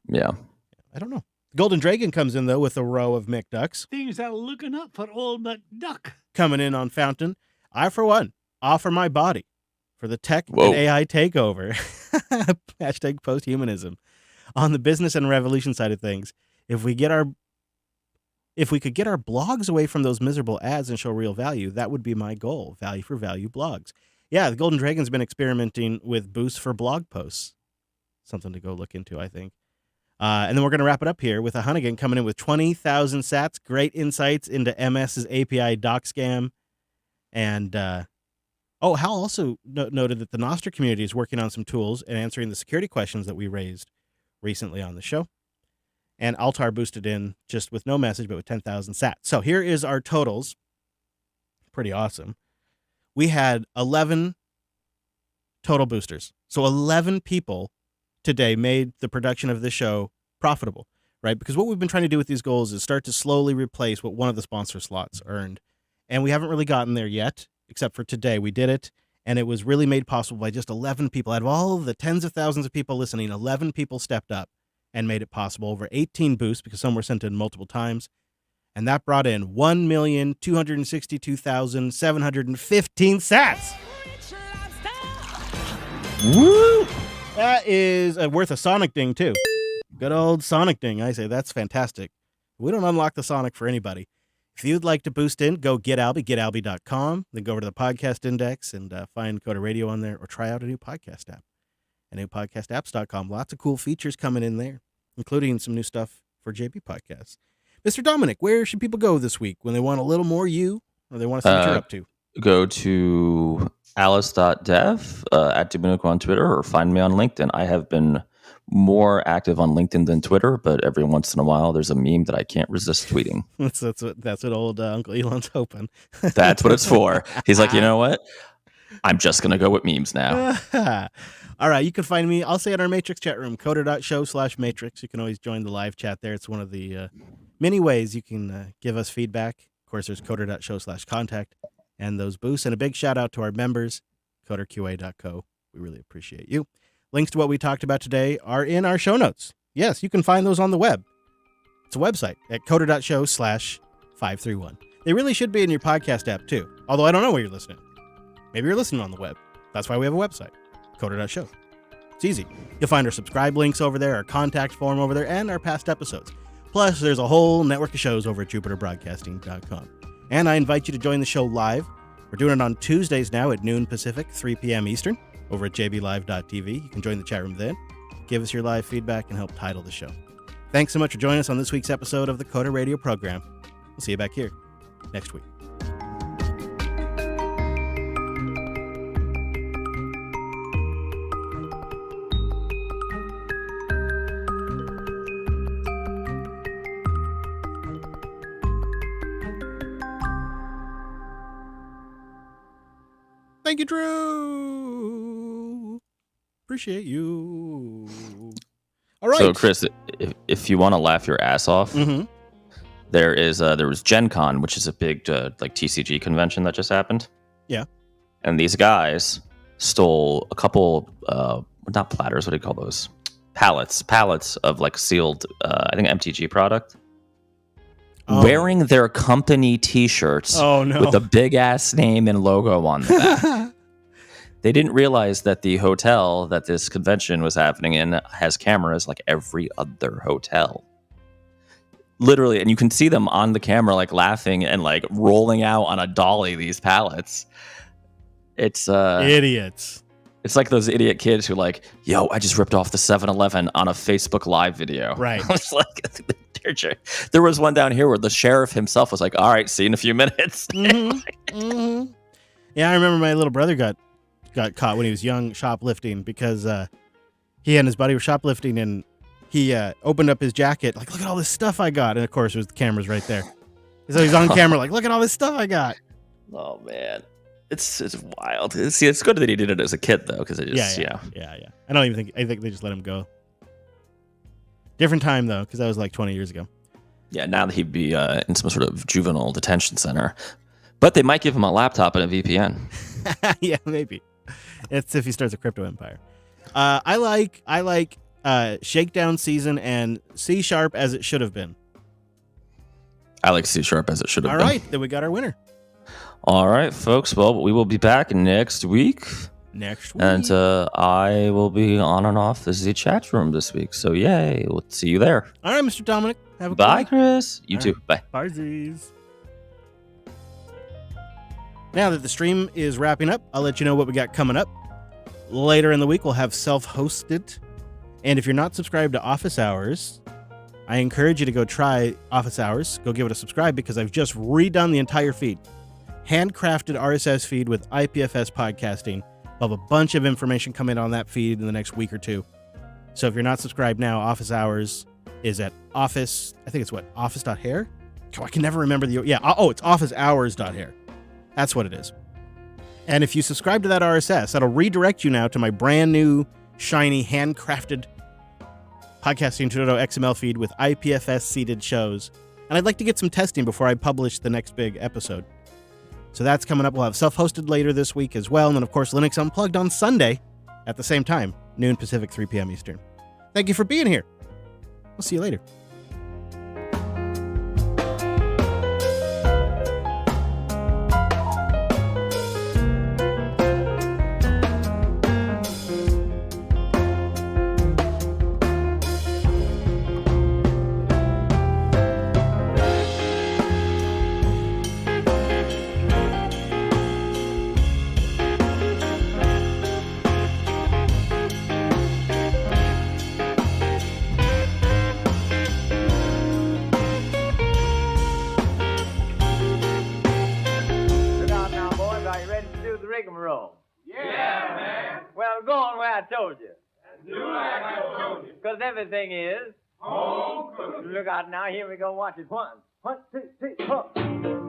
I don't know. Golden Dragon comes in, though, with a row of McDucks. Things are looking up for old McDuck. Coming in on Fountain. I, for one, offer my body for the tech and AI takeover. Hashtag posthumanism. On the business and revolution side of things, if we could get our blogs away from those miserable ads and show real value, that would be my goal. Value for value blogs. Yeah, the Golden Dragon's been experimenting with boosts for blog posts. Something to go look into, I think. And then we're going to wrap it up here with a Hunnigan coming in with 20,000 sats. Great insights into MS's API doc scam. And Hal also noted that the Nostr community is working on some tools and answering the security questions that we raised recently on the show. And Altar boosted in just with no message, but with 10,000 sats. So here is our totals. Pretty awesome. We had 11 total boosters. So 11 people today made the production of this show profitable, right? Because what we've been trying to do with these goals is start to slowly replace what one of the sponsor slots earned. And we haven't really gotten there yet, except for today. We did it, and it was really made possible by just 11 people. Out of all the tens of thousands of people listening, 11 people stepped up and made it possible. Over 18 boosts, because some were sent in multiple times. And that brought in 1,262,715 sats. Woo! That is worth a Sonic ding, too. Good old Sonic ding. I say that's fantastic. We don't unlock the Sonic for anybody. If you'd like to boost in, go getalby.com. Then go over to the podcast index and find Coda Radio on there, or try out a new podcast app. And newpodcastapps.com. Lots of cool features coming in there, including some new stuff for JB Podcasts. Mr. Dominic, where should people go this week when they want a little more you, or they want to see what you're up to? Go to alice.dev at Dominic on Twitter, or find me on LinkedIn. I have been more active on LinkedIn than Twitter, but every once in a while there's a meme that I can't resist tweeting. That's what old Uncle Elon's hoping. That's what it's for. He's like, you know what? I'm just going to go with memes now. All right, you can find me, I'll say, in our Matrix chat room, coder.show/Matrix. You can always join the live chat there. It's one of the many ways you can give us feedback. Of course, there's coder.show/contact and those boosts. And a big shout out to our members, coderqa.co. We really appreciate you. Links to what we talked about today are in our show notes. Yes, you can find those on the web. It's a website at coder.show/531. They really should be in your podcast app too, although I don't know where you're listening. Maybe you're listening on the web. That's why we have a website, coder.show. It's easy. You'll find our subscribe links over there, our contact form over there, and our past episodes. Plus, there's a whole network of shows over at jupiterbroadcasting.com. And I invite you to join the show live. We're doing it on Tuesdays now at noon Pacific, 3 p.m. Eastern, over at jblive.tv. You can join the chat room then. Give us your live feedback and help title the show. Thanks so much for joining us on this week's episode of the Coda Radio program. We'll see you back here next week. Thank you, Drew. Appreciate you. All right. So, Chris, if you want to laugh your ass off, there was Gen Con, which is a big like TCG convention that just happened. Yeah. And these guys stole a couple, not platters, what do you call those? Pallets of like sealed, I think MTG product. Oh. Wearing their company T-shirts with a big ass name and logo on the back. They didn't realize that the hotel that this convention was happening in has cameras like every other hotel. Literally, and you can see them on the camera like laughing and like rolling out on a dolly these pallets. It's idiots. It's like those idiot kids who like, yo, I just ripped off the 7-Eleven on a Facebook Live video. Right. I was like, there was one down here where the sheriff himself was like, all right, see you in a few minutes. Yeah, I remember my little brother got got caught when he was young shoplifting because he and his buddy were shoplifting, and he opened up his jacket, like, look at all this stuff I got. And, of course, the camera's right there. So he's on camera like, look at all this stuff I got. Oh, man. It's wild. See, it's good that he did it as a kid, though, because it just, yeah. I think they just let him go. Different time, though, because that was like 20 years ago. Yeah, now that he'd be in some sort of juvenile detention center. But they might give him a laptop and a VPN. Yeah, maybe. It's if he starts a crypto empire. I like Shakedown season and C# as it should have been. I like C# as it should have been. All right, then we got our winner. All right, folks. Well, we will be back next week. And I will be on and off the chat room this week. So, yay. We'll see you there. All right, Mr. Dominic. Have a good Bye, week. Chris. You All too. right. Bye. Bye-sies. Now that the stream is wrapping up, I'll let you know what we got coming up. Later in the week, we'll have self-hosted. And if you're not subscribed to Office Hours, I encourage you to go try Office Hours. Go give it a subscribe because I've just redone the entire feed. Handcrafted RSS feed with IPFS podcasting. I'll have a bunch of information coming on that feed in the next week or two. So if you're not subscribed now, Office Hours is at Office, I think it's what, office.hair? Oh, I can never remember it's officehours.hair. That's what it is. And if you subscribe to that RSS, that'll redirect you now to my brand new, shiny, handcrafted Podcasting 2.0 XML feed with IPFS seeded shows. And I'd like to get some testing before I publish the next big episode. So that's coming up. We'll have self-hosted later this week as well. And then, of course, Linux Unplugged on Sunday at the same time, noon Pacific, 3 p.m. Eastern. Thank you for being here. We'll see you later. told you. Do like I told you. Because everything is home cooked. Look out now. Here we go. Watch it. 1, 2, 3, 4.